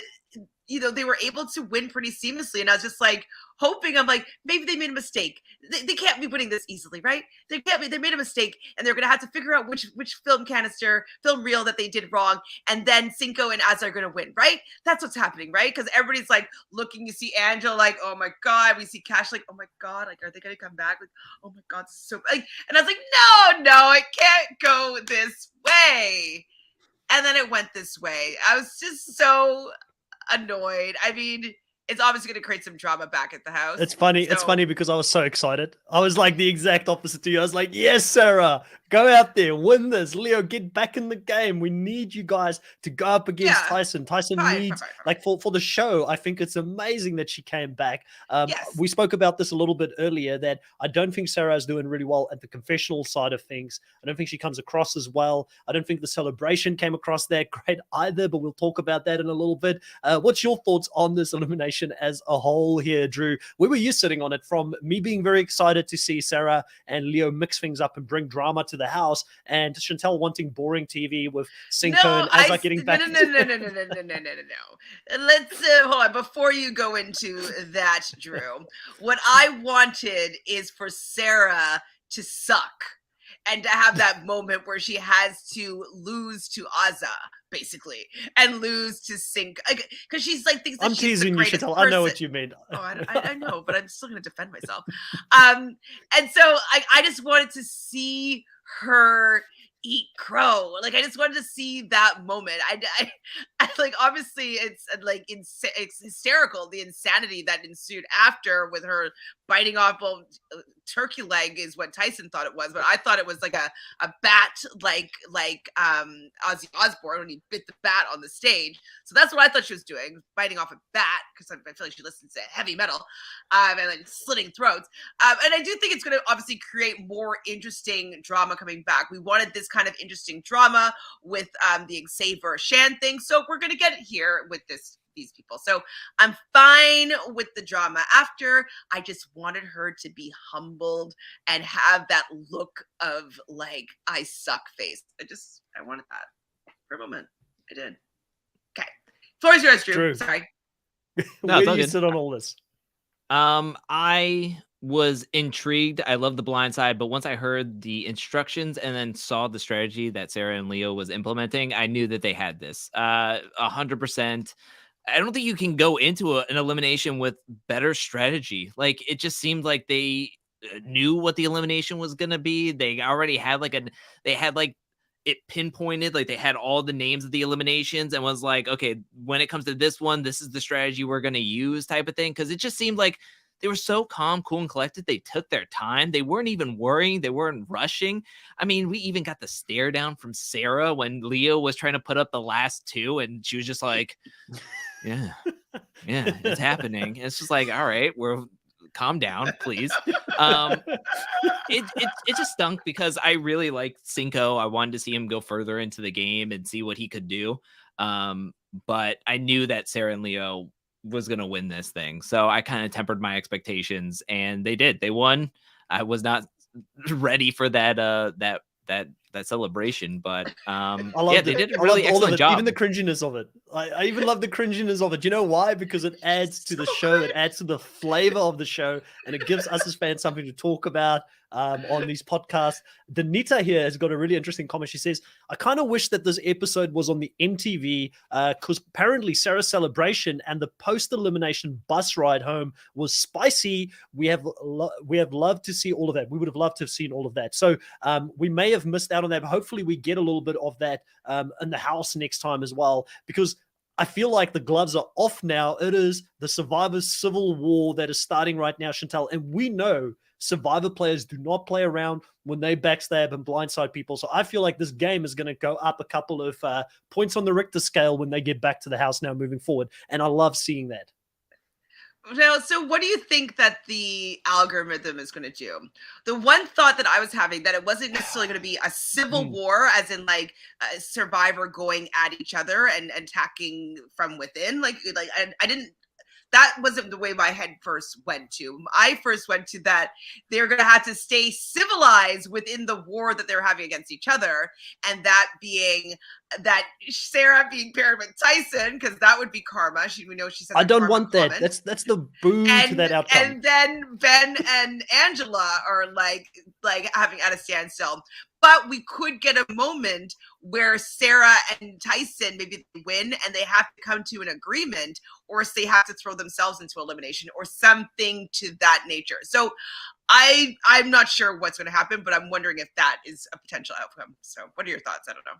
they were able to win pretty seamlessly. And I was just like hoping, I'm like, maybe they made a mistake. They can't be winning this easily, right? They made a mistake, and they're going to have to figure out which film reel that they did wrong. And then Cinco and Az are going to win, right? That's what's happening, right? Because everybody's like looking, you see Angela like, oh my God. We see Cash like, oh my God, like, are they going to come back? Like, oh my God, this is so, like, and I was like, no, it can't go this way. And then it went this way. I was just so annoyed. I mean, it's obviously going to create some drama back at the house. It's funny. It's funny because I was so excited. I was like the exact opposite to you. I was like, yes, Sarah, go out there, win this. Leo, get back in the game. We need you guys to go up against Tyson. Tyson needs, like, for the show, I think it's amazing that she came back. Yes. We spoke about this a little bit earlier, that I don't think Sarah is doing really well at the confessional side of things. I don't think she comes across as well. I don't think the celebration came across that great either, but we'll talk about that in a little bit. What's your thoughts on this elimination as a whole here, Drew? Where were you sitting on it, from me being very excited to see Sarah and Leo mix things up and bring drama to the house, and Chantel wanting boring TV with Cinco and Azza getting back? No. Let's hold on before you go into that, Drew. What I wanted is for Sarah to suck and to have that moment where she has to lose to Azza, basically, and lose to Cinco, because she's like thinks that I'm she's teasing the you, greatest Chantel. person. I know what you mean. Oh, I know, but I'm still going to defend myself. And so I just wanted to see her eat crow. Like, I just wanted to see that moment. I like, obviously it's like it's hysterical, the insanity that ensued after, with her biting off, well, turkey leg is what Tyson thought it was, but I thought it was like a bat, like Ozzy Osbourne when he bit the bat on the stage. So that's what I thought she was doing, biting off a bat, because I feel like she listens to heavy metal, and like slitting throats. And I do think it's going to obviously create more interesting drama coming back. We wanted this kind of interesting drama with the Xavier Shan thing, so we're going to get it here with these people. So I'm fine with the drama after. I just wanted her to be humbled and have that look of like, I suck face. I wanted that for a moment. I did. Okay. Floor is yours, Drew. Sorry. No, where do you sit on all this? I was intrigued. I love the blind side, but once I heard the instructions and then saw the strategy that Sarah and Leo was implementing, I knew that they had this 100%. I don't think you can go into an elimination with better strategy. Like, it just seemed like they knew what the elimination was going to be. They already had it pinpointed, like they had all the names of the eliminations and was like, okay, when it comes to this one, this is the strategy we're going to use, type of thing. Cause it just seemed like they were so calm, cool, and collected. They took their time. They weren't even worrying. They weren't rushing. I mean, we even got the stare down from Sarah when Leo was trying to put up the last two, and she was just like, yeah, it's happening. It's just like, all right, calm down, please. It just stunk because I really liked Cinco. I wanted to see him go further into the game and see what he could do. But I knew that Sarah and Leo was going to win this thing. So I kind of tempered my expectations, and they did. They won. I was not ready for that celebration, but they did a really excellent job. Even the cringiness of it. I even love the cringiness of it. Do you know why? Because it adds to the show. It adds to the flavor of the show, and it gives us as fans something to talk about on these podcasts. Danita here has got a really interesting comment. She says, I kind of wish that this episode was on the MTV because apparently Sarah's celebration and the post-elimination bus ride home was spicy. We have loved to see all of that. We would have loved to have seen all of that. So we may have missed out on that, but hopefully we get a little bit of that in the house next time as well, because I feel like the gloves are off now. It is the Survivor Civil War that is starting right now, Chantel, and we know Survivor players do not play around when they backstab and blindside people. So I feel like this game is going to go up a couple of points on the Richter scale when they get back to the house now moving forward. And I love seeing that. Now, so what do you think that the algorithm is going to do? The one thought that I was having, that it wasn't necessarily going to be a civil war, as in like a Survivor going at each other and attacking from within. Like I didn't. That wasn't the way my head first went to. I first went to that they're going to have to stay civilized within the war that they're having against each other. And that being that Sarah being paired with Tyson, because that would be karma. We know she said I don't want comment. that. That's the boo to that outcome. And then Ben and Angela are like having at a standstill. But we could get a moment where Sarah and Tyson maybe win and they have to come to an agreement, or they have to throw themselves into elimination or something to that nature. So I'm not sure what's going to happen, but I'm wondering if that is a potential outcome. So what are your thoughts? I don't know.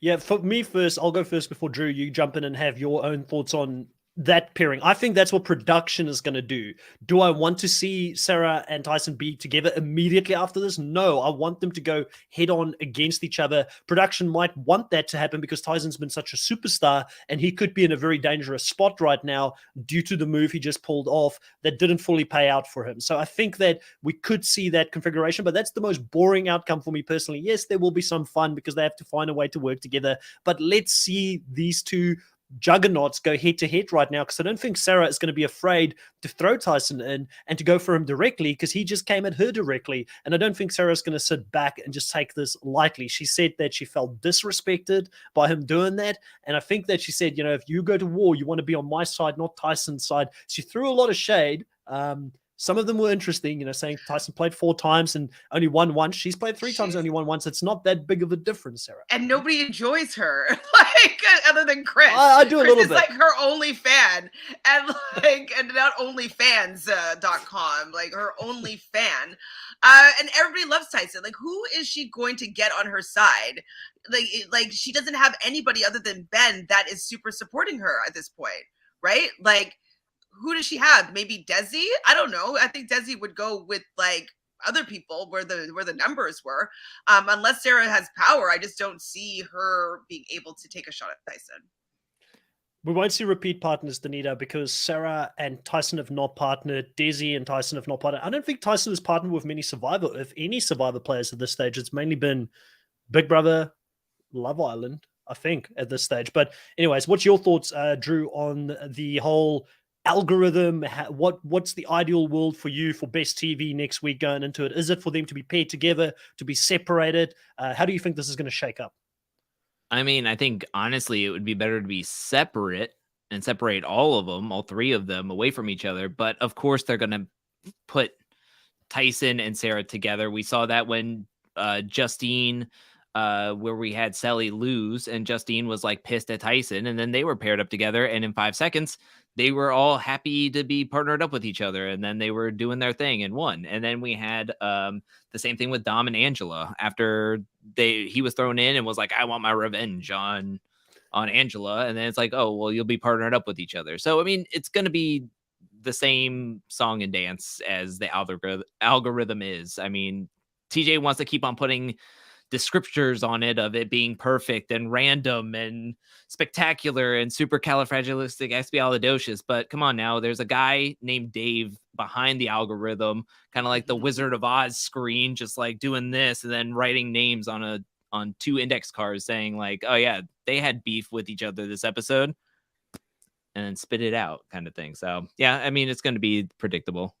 Yeah, for me first, I'll go first before Drew, you jump in and have your own thoughts on that pairing. I think that's what production is going to do. Do I want to see Sarah and Tyson be together immediately after this? No, I want them to go head on against each other. Production might want that to happen because Tyson's been such a superstar and he could be in a very dangerous spot right now due to the move he just pulled off that didn't fully pay out for him. So I think that we could see that configuration, but that's the most boring outcome for me personally. Yes, there will be some fun because they have to find a way to work together, but let's see these two juggernauts go head to head right now, because I don't think Sarah is going to be afraid to throw Tyson in and to go for him directly because he just came at her directly. And I don't think Sarah's going to sit back and just take this lightly. She said that she felt disrespected by him doing that. And I think that she said, you know, if you go to war, you want to be on my side, not Tyson's side. She threw a lot of shade. Some of them were interesting, you know, saying Tyson played 4 times and only won once. She's played 3 times, only won once. It's not that big of a difference, Sarah. And nobody enjoys her, like, other than Chris. I do a little bit. Chris is like her only fan, and like, and not onlyfans.com, like her only fan. And everybody loves Tyson. Like, who is she going to get on her side? Like she doesn't have anybody other than Ben that is super supporting her at this point, right? Like, who does she have? Maybe Desi? I don't know. I think Desi would go with like other people where the numbers were. Unless Sarah has power, I just don't see her being able to take a shot at Tyson. We won't see repeat partners, Danita, because Sarah and Tyson have not partnered. Desi and Tyson have not partnered. I don't think Tyson has partnered with many Survivor, if any Survivor players at this stage. It's mainly been Big Brother, Love Island, I think, at this stage. But anyways, what's your thoughts, Drew, on the whole algorithm? What's the ideal world for you for best TV next week going into it? Is it for them to be paired together, to be separated? How do you think this is going to shake up? I mean, I think honestly, it would be better to be separate and separate all of them, all 3 of them, away from each other. But of course, they're going to put Tyson and Sarah together. We saw that when Justine, where we had Sally lose, and Justine was like pissed at Tyson, and then they were paired up together, and in 5 seconds they were all happy to be partnered up with each other, and then they were doing their thing and won. And then we had the same thing with Dom and Angela after he was thrown in and was like, I want my revenge on Angela, and then it's like, oh well, you'll be partnered up with each other. So I mean, it's going to be the same song and dance as the algorithm is. I mean, TJ wants to keep on putting descriptors on it of it being perfect and random and spectacular and supercalifragilisticexpialidocious. But come on now, there's a guy named Dave behind the algorithm, kind of like the Wizard of Oz screen, just like doing this and then writing names on 2 index cards saying like, oh yeah, they had beef with each other this episode, and then spit it out kind of thing. So yeah, I mean, it's going to be predictable.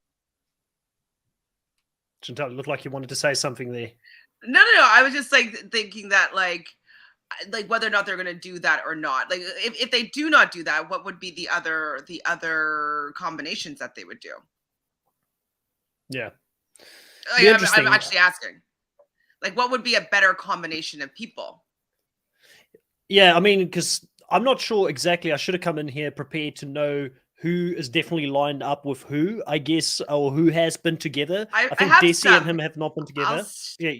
Chantal, it looked like you wanted to say something there. No. I was just like thinking that like whether or not they're going to do that or not. Like if they do not do that, what would be the other combinations that they would do? Yeah. I'm actually asking. Like, what would be a better combination of people? Yeah, I mean, because I'm not sure exactly. I should have come in here prepared to know who is definitely lined up with who, I guess, or who has been together. I think have Desi and some. him have not been together. Yeah.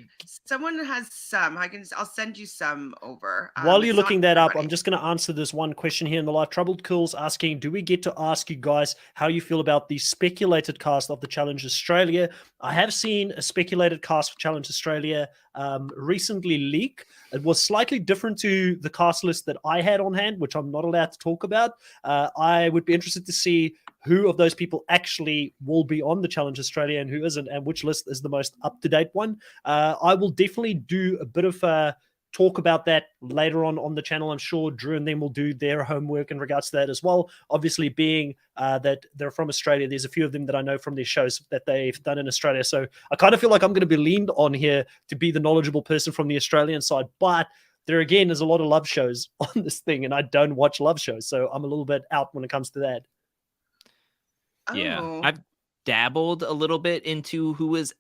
Someone has some. I'll send you some over. While you're It's not looking that up, everybody. I'm just going to answer this one question here in the live. Troubled Cool's asking, do we get to ask you guys how you feel about the speculated cast of the Challenge Australia? I have seen a speculated cast for Challenge Australia recently leak. It was slightly different to the cast list that I had on hand, which I'm not allowed to talk about. I would be interested to see who of those people actually will be on the Challenge Australia and who isn't, and which list is the most up-to-date one. I will definitely do a bit of talk about that later on the channel. I'm sure Drew and them will do their homework in regards to that as well. Obviously, being that they're from Australia, there's a few of them that I know from their shows that they've done in Australia. So I kind of feel like I'm going to be leaned on here to be the knowledgeable person from the Australian side. But there again is a lot of love shows on this thing, and I don't watch love shows, so I'm a little bit out when it comes to that. Yeah, Oh. I've dabbled a little bit into who is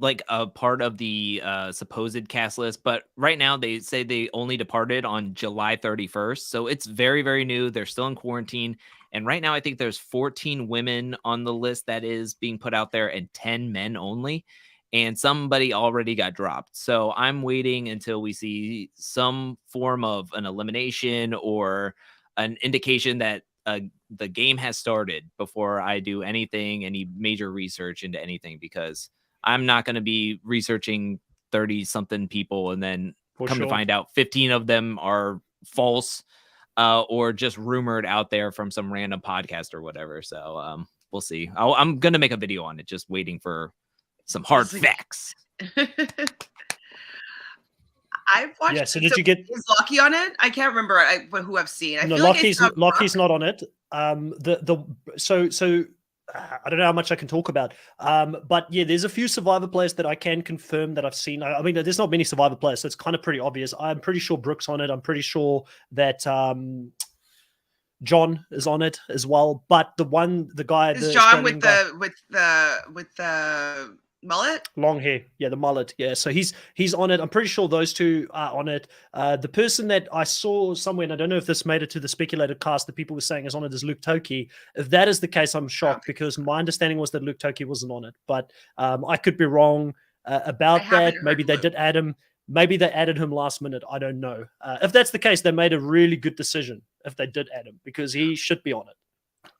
like a part of the supposed cast list, but right now they say they only departed on July 31st, so it's very, very new. They're still in quarantine, and right now I think there's 14 women on the list that is being put out there and 10 men only, and somebody already got dropped. So I'm waiting until we see some form of an elimination or an indication that the game has started before I do any major research into anything, because I'm not going to be researching 30 something people and then to find out 15 of them are false or just rumored out there from some random podcast or whatever. So we'll see. I'm going to make a video on it, just waiting for some hard facts. I've watched. Yeah. So did you get is Lucky on it? I can't remember who I've seen. No, Lucky's not on it. So I don't know how much I can talk about. But yeah, there's a few Survivor players that I can confirm that I've seen. I mean, there's not many Survivor players, so it's kind of pretty obvious. I'm pretty sure Brooke's on it. I'm pretty sure that John is on it as well. But the guy is John with the mullet, long hair, yeah, the mullet, yeah. So he's on it. I'm pretty sure those two are on it. The person that I saw somewhere, and I don't know if this made it to the speculated cast that people were saying is on it, is Luke Toki. If that is the case, I'm shocked because my understanding was that Luke Toki wasn't on it. But I could be wrong about that. Maybe they did add him. Maybe they added him last minute. I don't know. If that's the case, they made a really good decision if they did add him, because he should be on it.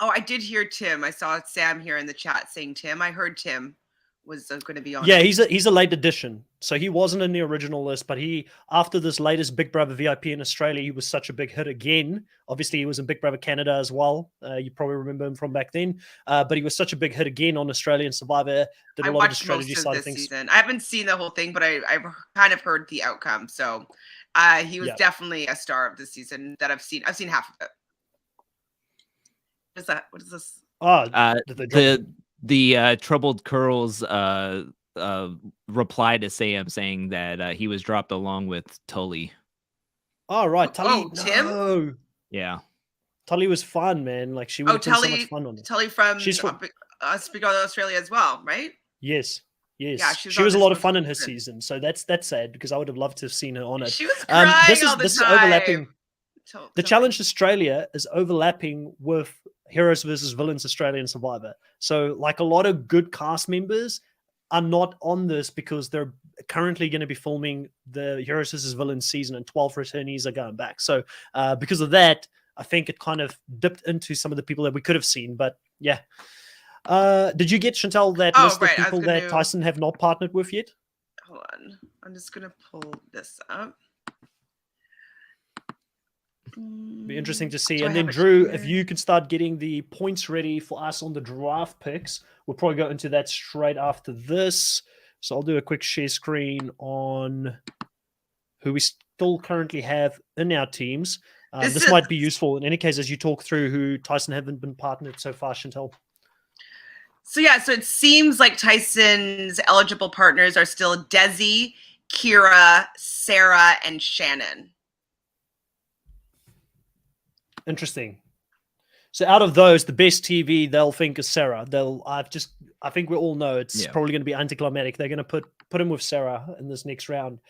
Oh, I did hear Tim. I saw Sam here in the chat saying Tim. I heard Tim was going to be on. Yeah, he's a late addition. So he wasn't in the original list, but he, after this latest Big Brother VIP in Australia, he was such a big hit again. Obviously, he was in Big Brother Canada as well. You probably remember him from back then. But he was such a big hit again on Australian Survivor. I watched strategy most of this season. I haven't seen the whole thing, but I've kind of heard the outcome. So he was definitely a star of the season that I've seen. I've seen half of it. What is that? What is this? The Troubled Curls reply to Sam saying that he was dropped along with Tully. Oh, right. Tully. Tim? No. Yeah. Tully was fun, man. Like, she would have so much fun on it. Tully she's from Speak Out Australia as well, right? Yes. Yes. Yeah, she was a lot of fun in her season. So that's sad, because I would have loved to have seen her on it. She was crying all the this time. Is overlapping. The Challenge Australia is overlapping with Heroes versus Villains Australian Survivor. So like a lot of good cast members are not on this because they're currently going to be filming the Heroes versus Villains season, and 12 returnees are going back. So because of that, I think it kind of dipped into some of the people that we could have seen. But yeah. Did you get, Chantal, that list of people that Tyson have not partnered with yet? Hold on. I'm just going to pull this up. Be interesting to see. And then Drew, if you could start getting the points ready for us on the draft picks, we'll probably go into that straight after this. So I'll do a quick share screen on who we still currently have in our teams. This might be useful in any case as you talk through who Tyson haven't been partnered so far, Chantal. So yeah, so it seems like Tyson's eligible partners are still Desi, Kira, Sarah, and Shannon. Interesting. So out of those, the best TV they'll think is Sarah. I think we all know it's probably going to be anticlimactic. They're going to put him with Sarah in this next round.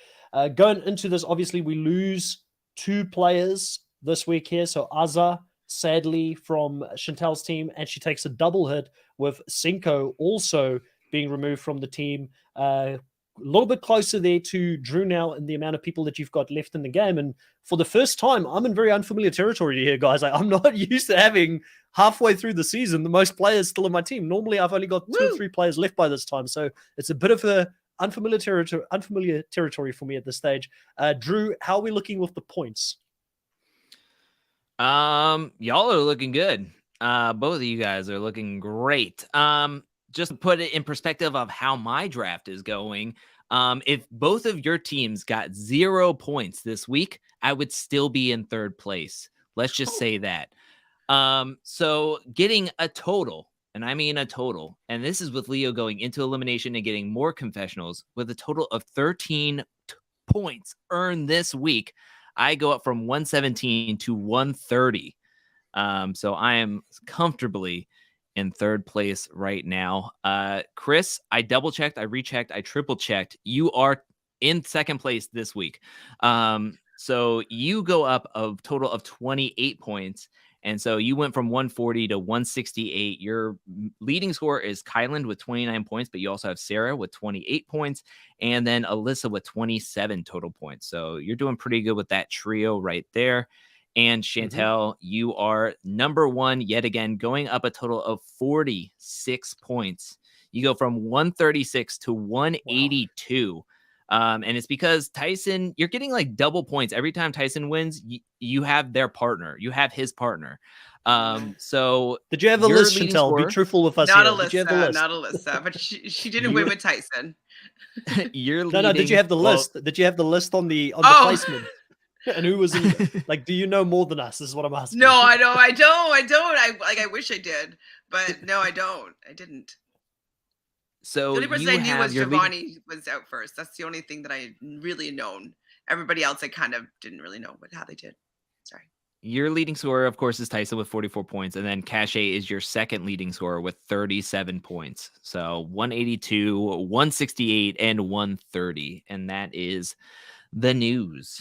Going into this, obviously we lose 2 players this week here. So Azza sadly, from Chantel's team, and she takes a double hit with Cinco also being removed from the team. A little bit closer there to Drew now in the amount of people that you've got left in the game. And for the first time, I'm in very unfamiliar territory here, guys. I'm not used to having halfway through the season the most players still in my team. Normally, I've only got 2 or 3 players left by this time. So it's a bit of a unfamiliar territory for me at this stage. Drew, how are we looking with the points? Y'all are looking good. Both of you guys are looking great. Just to put it in perspective of how my draft is going, if both of your teams got 0 points this week, I would still be in 3rd place. Let's just say that. So getting a total, and I mean a total, and this is with Leo going into elimination and getting more confessionals with a total of 13 points earned this week, I go up from 117 to 130. So I am comfortably in 3rd place right now. Chris, I double checked, I rechecked, I triple checked. You are in 2nd place this week. So you go up a total of 28 points. And so you went from 140 to 168. Your leading scorer is Kyland with 29 points, but you also have Sarah with 28 points, and then Alyssa with 27 total points. So you're doing pretty good with that trio right there. And Chantel, you are number 1 yet again, going up a total of 46 points. You go from 136 to 182. Wow. And it's because Tyson, you're getting like double points every time Tyson wins. You have their partner, you have his partner. So did you have the list, Chantel? Be truthful with us. Not here. Alyssa, not Alyssa, but she didn't win with Tyson. You're no. Did you have the list? Did you have the list on the placement? And who was in, like? Do you know more than us? This is what I'm asking. No, I don't. I wish I did, but no, I don't. I didn't. So the only person I knew was Giovanni was out first. That's the only thing that I really known. Everybody else, I kind of didn't really know how they did. Sorry. Your leading scorer, of course, is Tyson with 44 points, and then Cache is your 2nd leading scorer with 37 points. So 182, 168, and 130, and that is the news.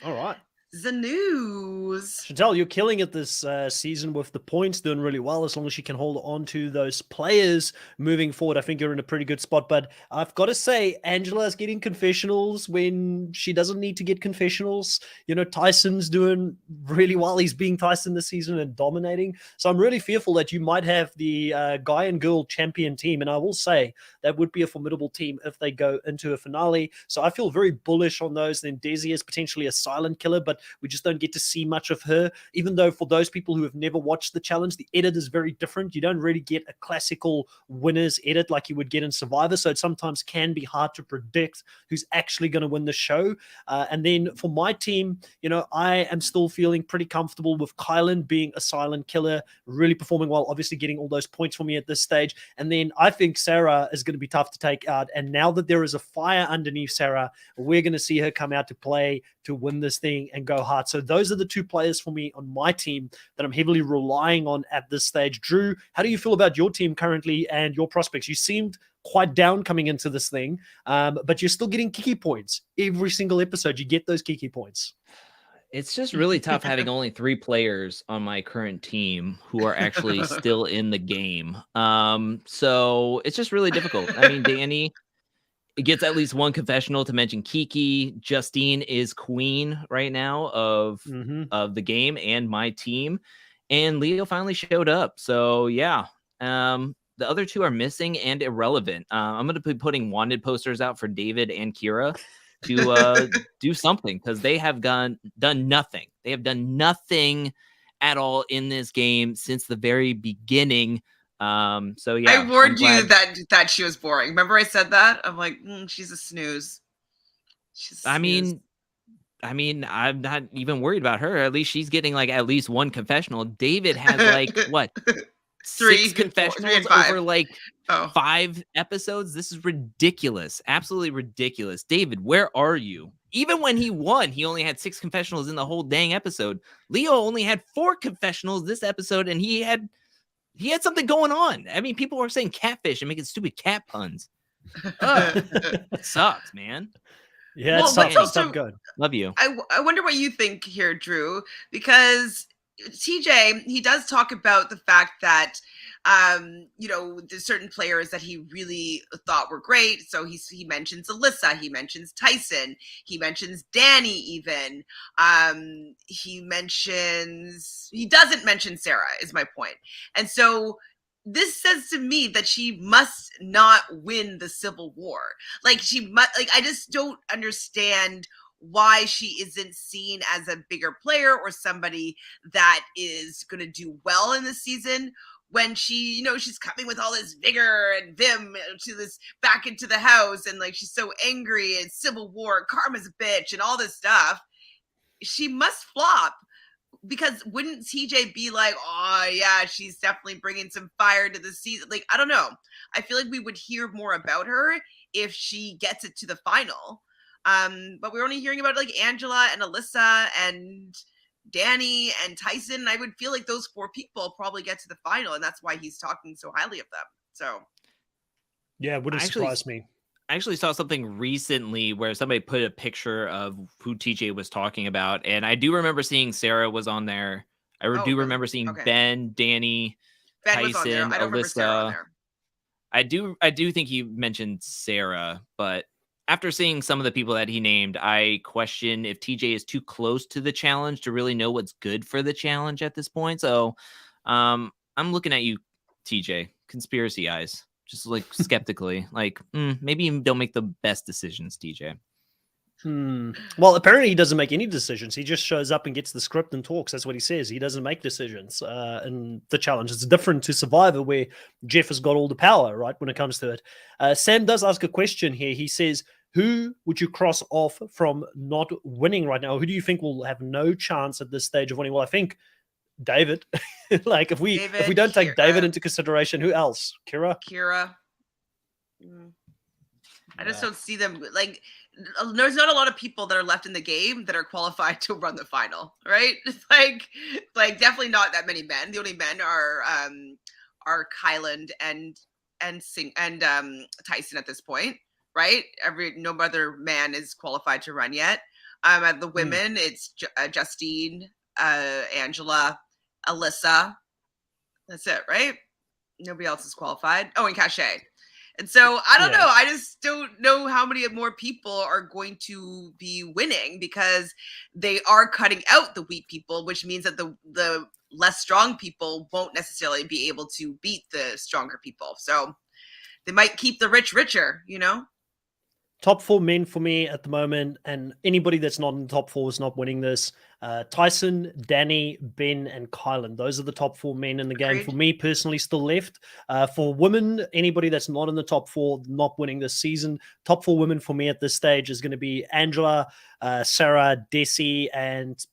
All right. The news. Chantel, you're killing it this season with the points, doing really well. As long as you can hold on to those players moving forward, I think you're in a pretty good spot. But I've got to say, Angela's getting confessionals when she doesn't need to get confessionals. You know, Tyson's doing really well. He's being Tyson this season and dominating. So I'm really fearful that you might have the guy and girl champion team. And I will say that would be a formidable team if they go into a finale. So I feel very bullish on those. Then Desi is potentially a silent killer, but we just don't get to see much of her, even though for those people who have never watched the challenge, the edit is very different. You don't really get a classical winner's edit like you would get in Survivor, so it sometimes can be hard to predict who's actually going to win the show. And then for my team, you know, I am still feeling pretty comfortable with Kylan being a silent killer, really performing well, obviously getting all those points for me at this stage. And then I think Sarah is going to be tough to take out. And now that there is a fire underneath Sarah, we're going to see her come out to play to win this thing and go hard. So those are the 2 players for me on my team that I'm heavily relying on at this stage. Drew, how do you feel about your team currently and your prospects? You seemed quite down coming into this thing, but you're still getting Kiki points. Every single episode, you get those Kiki points. It's just really tough having only 3 players on my current team who are actually still in the game. So it's just really difficult. I mean, Danny gets at least 1 confessional, to mention Kiki. Justine is queen right now of the game and my team. And Leo finally showed up. So yeah, the other 2 are missing and irrelevant. I'm going to be putting wanted posters out for David and Kira to do something, because they have done nothing. They have done nothing at all in this game since the very beginning. So yeah, I warned you that she was boring. Remember I said that? I'm like, she's a snooze. I mean, I'm not even worried about her. At least she's getting like at least 1 confessional. David has like what? 6 confessionals over like 5 episodes. This is ridiculous. Absolutely ridiculous. David, where are you? Even when he won, he only had 6 confessionals in the whole dang episode. Leo only had 4 confessionals this episode, and he had something going on. I mean, people were saying catfish and making stupid cat puns. It sucks, man. Yeah, it's tough. Good. Love you. I wonder what you think here, Drew, because TJ, he does talk about the fact that, there's certain players that he really thought were great. So he mentions Alyssa, he mentions Tyson, he mentions Danny even. He doesn't mention Sarah, is my point. And so this says to me that she must not win the Civil War. Like I just don't understand why she isn't seen as a bigger player or somebody that is going to do well in the season when she's coming with all this vigor and vim to this back into the house, and like she's so angry and Civil War, karma's a bitch and all this stuff. She must flop, because wouldn't TJ be like, oh yeah, she's definitely bringing some fire to the season? Like, I don't know. I feel like we would hear more about her if she gets it to the final. But we're only hearing about like Angela and Alyssa and Danny and Tyson. I would feel like those 4 people probably get to the final, and that's why he's talking so highly of them. So yeah, wouldn't surprise me. I actually saw something recently where somebody put a picture of who TJ was talking about, and I do remember seeing Sarah was on there. I do remember seeing Ben, Danny, Ben Tyson, was on there. I don't remember Sarah on there. I do think he mentioned Sarah, but after seeing some of the people that he named, I question if TJ is too close to the challenge to really know what's good for the challenge at this point. So I'm looking at you, TJ, conspiracy eyes, just like skeptically, like maybe you don't make the best decisions, TJ. Well, apparently he doesn't make any decisions. He just shows up and gets the script and talks. That's what he says. He doesn't make decisions in the challenge. It's different to Survivor, where Jeff has got all the power, right, when it comes to it. Sam does ask a question here. He says, who would you cross off from not winning right now? Who do you think will have no chance at this stage of winning? Well, I think David. Like if we don't take David into consideration, who else? Kira. I just don't see them. Like, there's not a lot of people that are left in the game that are qualified to run the final, right? like definitely not that many men. The only men are Kyland and Tyson at this point, right? No other man is qualified to run yet. At the women, it's Justine, Angela, Alyssa. That's it, right? Nobody else is qualified. Oh, and Cachet. And so I don't know. I just don't know how many more people are going to be winning, because they are cutting out the weak people, which means that the less strong people won't necessarily be able to beat the stronger people. So they might keep the rich richer, Top 4 men for me at the moment, and anybody that's not in the top 4 is not winning this. Tyson, Danny, Ben, and Kylan. Those are the top 4 men in the game. Agreed. For me personally, still left. For women, anybody that's not in the top 4, not winning this season. Top 4 women for me at this stage is going to be Angela, Sarah, Desi, and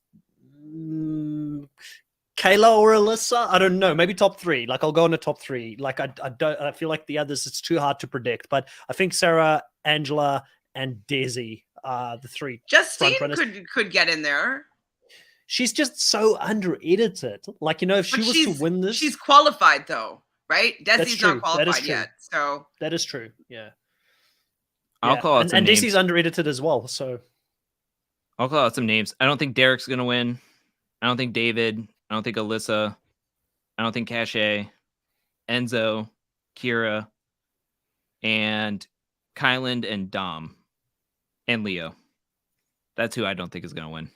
Kayla or Alyssa. I don't know. Maybe top 3. Like I'll go in the top 3. Like I feel like the others, it's too hard to predict. But I think Sarah, Angela, and Desi are the 3. Justine could get in there. She's just so under-edited. Like, if she was to win this... She's qualified, though, right? Desi's not qualified yet, so... That is true, yeah. I'll call out some names. And Desi's under-edited as well, so... I'll call out some names. I don't think Derek's going to win. I don't think David. I don't think Alyssa. I don't think Cachet. Enzo, Kira, and Kyland and Dom. And Leo. That's who I don't think is going to win.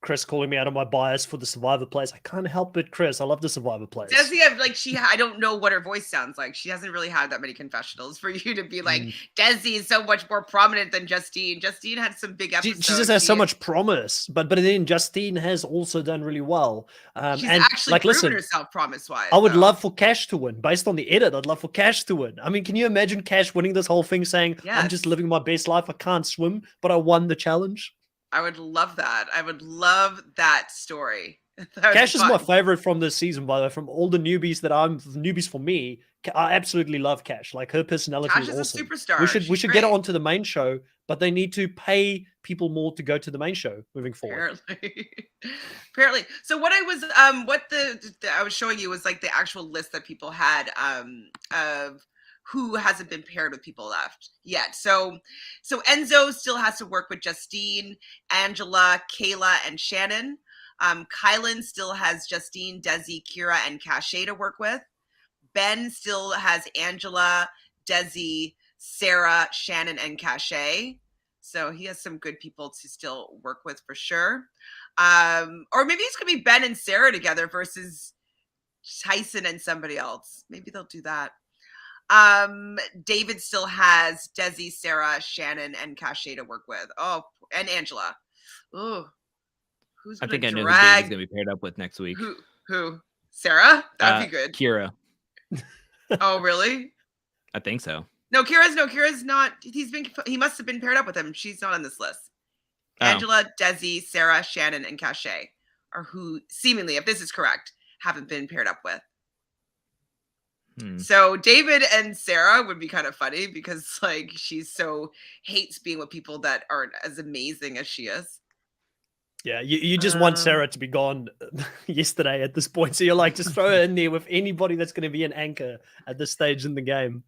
Chris calling me out of my bias for the Survivor plays. I can't help it, Chris. I love the Survivor plays. Desi have I don't know what her voice sounds like. She hasn't really had that many confessionals for you to be like, Desi is so much more prominent than Justine. Justine had some big episodes. She just has so much promise, but then Justine has also done really well. She's actually proven herself promise-wise. I would love for Cash to win. Based on the edit, I'd love for Cash to win. I mean, can you imagine Cash winning this whole thing saying, I'm just living my best life. I can't swim, but I won the challenge? I would love that. I would love that story. Cash is my favorite from this season, by the way. From all the newbies newbies for me, I absolutely love Cash. Like, her personality is awesome. A superstar. We should get her onto the main show, but they need to pay people more to go to the main show moving forward. Apparently. So what I was I was showing you was like the actual list that people had of who hasn't been paired with people left yet. So Enzo still has to work with Justine, Angela, Kayla, and Shannon. Kylan still has Justine, Desi, Kira, and Cache to work with. Ben still has Angela, Desi, Sarah, Shannon, and Cache. So he has some good people to still work with for sure. Or maybe it's going to be Ben and Sarah together versus Tyson and somebody else. Maybe they'll do that. David still has Desi, Sarah, Shannon, and Cache to work with. Oh, and Angela. Oh, who's I gonna think I know who drag? David's gonna be paired up with next week. Who? Sarah? That'd be good. Kira. Oh, really? I think so. No, Kira's not. He must have been paired up with him. She's not on this list. Oh. Angela, Desi, Sarah, Shannon, and Cache are who seemingly, if this is correct, haven't been paired up with. So David and Sarah would be kind of funny because like she's so hates being with people that aren't as amazing as she is. Yeah, you just want Sarah to be gone yesterday at this point. So you're like, just throw her in there with anybody that's going to be an anchor at this stage in the game.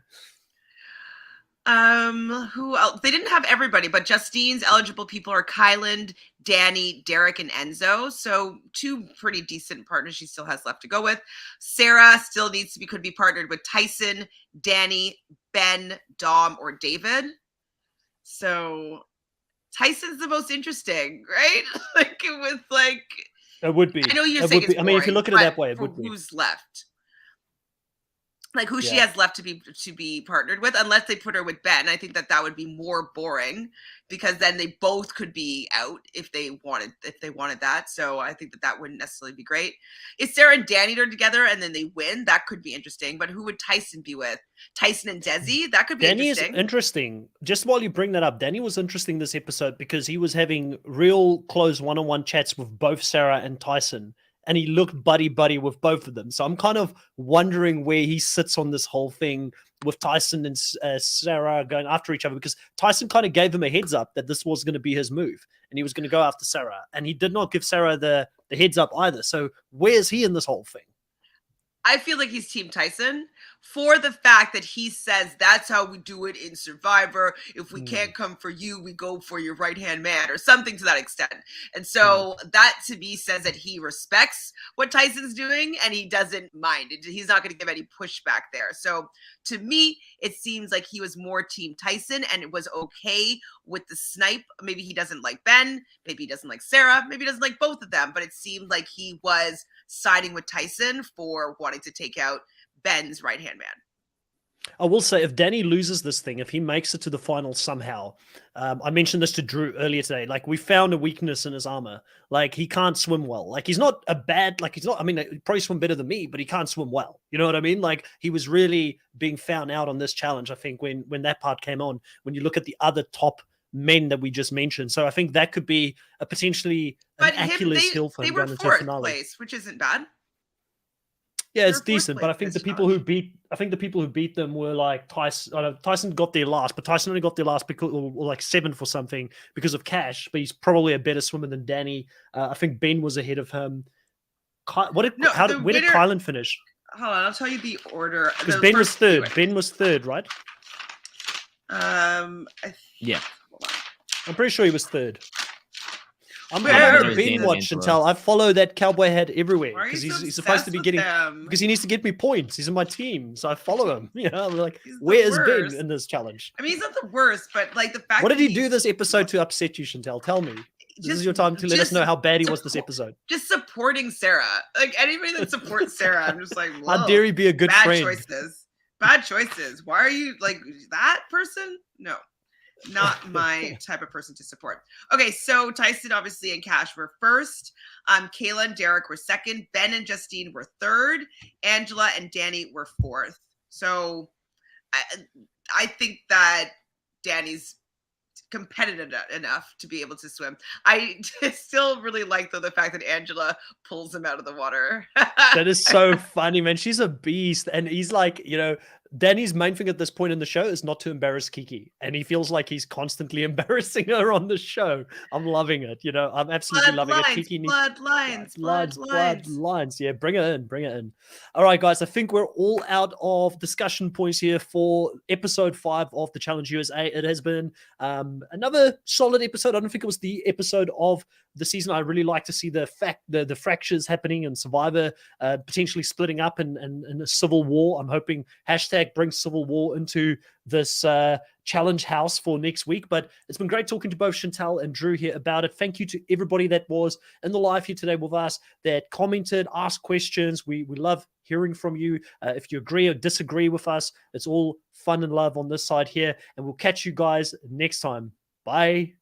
Who else? They didn't have everybody, but Justine's eligible people are Kylan, Danny, Derek, and Enzo. So 2 pretty decent partners she still has left to go with. Sarah still could be partnered with Tyson, Danny, Ben, Dom, or David. So Tyson's the most interesting, right? It would be. I know you're saying it's boring, I mean, if you look at it that way, it would be. Who's left? Like who she has left to be partnered with, unless they put her with Ben. I think that would be more boring because then they both could be out if they wanted that. So I think that wouldn't necessarily be great. If Sarah and Danny are together and then they win, that could be interesting. But who would Tyson be with? Tyson and Desi? That could be interesting. Danny is interesting. Just while you bring that up, Danny was interesting this episode because he was having real close one-on-one chats with both Sarah and Tyson. And he looked buddy-buddy with both of them. So I'm kind of wondering where he sits on this whole thing with Tyson and Sarah going after each other, because Tyson kind of gave him a heads up that this was going to be his move and he was going to go after Sarah. And he did not give Sarah the heads up either. So where's he in this whole thing? I feel like he's Team Tyson for the fact that he says that's how we do it in Survivor. If we can't come for you, we go for your right-hand man or something to that extent. And so that to me says that he respects what Tyson's doing and he doesn't mind it. He's not going to give any pushback there. So to me, it seems like he was more Team Tyson and it was okay with the snipe. Maybe he doesn't like Ben. Maybe he doesn't like Sarah. Maybe he doesn't like both of them. But it seemed like he was siding with Tyson for wanting to take out Ben's right-hand man. I will say, if Danny loses this thing, if he makes it to the final somehow, I mentioned this to Drew earlier today, like we found a weakness in his armor. Like he can't swim well. Like he's not a bad, like he's not, I mean, he probably swim better than me, but he can't swim well. You know what I mean? Like he was really being found out on this challenge, I think, when that part came on, when you look at the other top men that we just mentioned. So I think that could be a potentially an Achilles heel for him going into the finale. Place, which isn't bad. Yeah, it's decent, but I think the people who beat them were like Tyson. Tyson got there last, but Tyson only got there last because, or like 7th or something, because of cash. But he's probably a better swimmer than Danny. I think Ben was ahead of him. Where did Kylan finish? Hold on, I'll tell you the order. Because Ben was third. Ben was third, right? Yeah. I'm pretty sure he was third. I'm a Ben watch until I follow that cowboy hat everywhere because he's supposed to be getting because he needs to get me points. He's in my team, so I follow him. You know, I'm like, where's Ben in this challenge? I mean, he's not the worst, but like the fact. What did he do this episode to upset you, Chantel? Tell me. This is your time to let us know how bad he was this episode. Just supporting Sarah, like anybody that supports Sarah, I'm just like, how dare he be a good friend? Bad choices. Why are you like that person? No. Not my type of person to support. Okay, so Tyson obviously and Cash were first. Kayla and Derek were second. Ben and Justine were third. Angela and Danny were fourth. So I think that Danny's competitive enough to be able to swim. I still really like though the fact that Angela pulls him out of the water. That is so funny, man. She's a beast, and he's like, you know, Danny's main thing at this point in the show is not to embarrass Kiki, and he feels like he's constantly embarrassing her on the show. I'm loving it. I'm absolutely loving it. Kiki needs bloodlines. Yeah, bring it in. All right, guys, I think we're all out of discussion points here for episode 5 of the Challenge USA. It has been another solid episode. I don't think it was the episode of the season. I really like to see the fractures happening and Survivor potentially splitting up in a civil war. I'm hoping # bring civil war into this challenge house for next week. But it's been great talking to both Chantal and Drew here about it. Thank you to everybody that was in the live here today with us, that commented, asked questions. We love hearing from you. If you agree or disagree with us, it's all fun and love on this side here. And we'll catch you guys next time. Bye.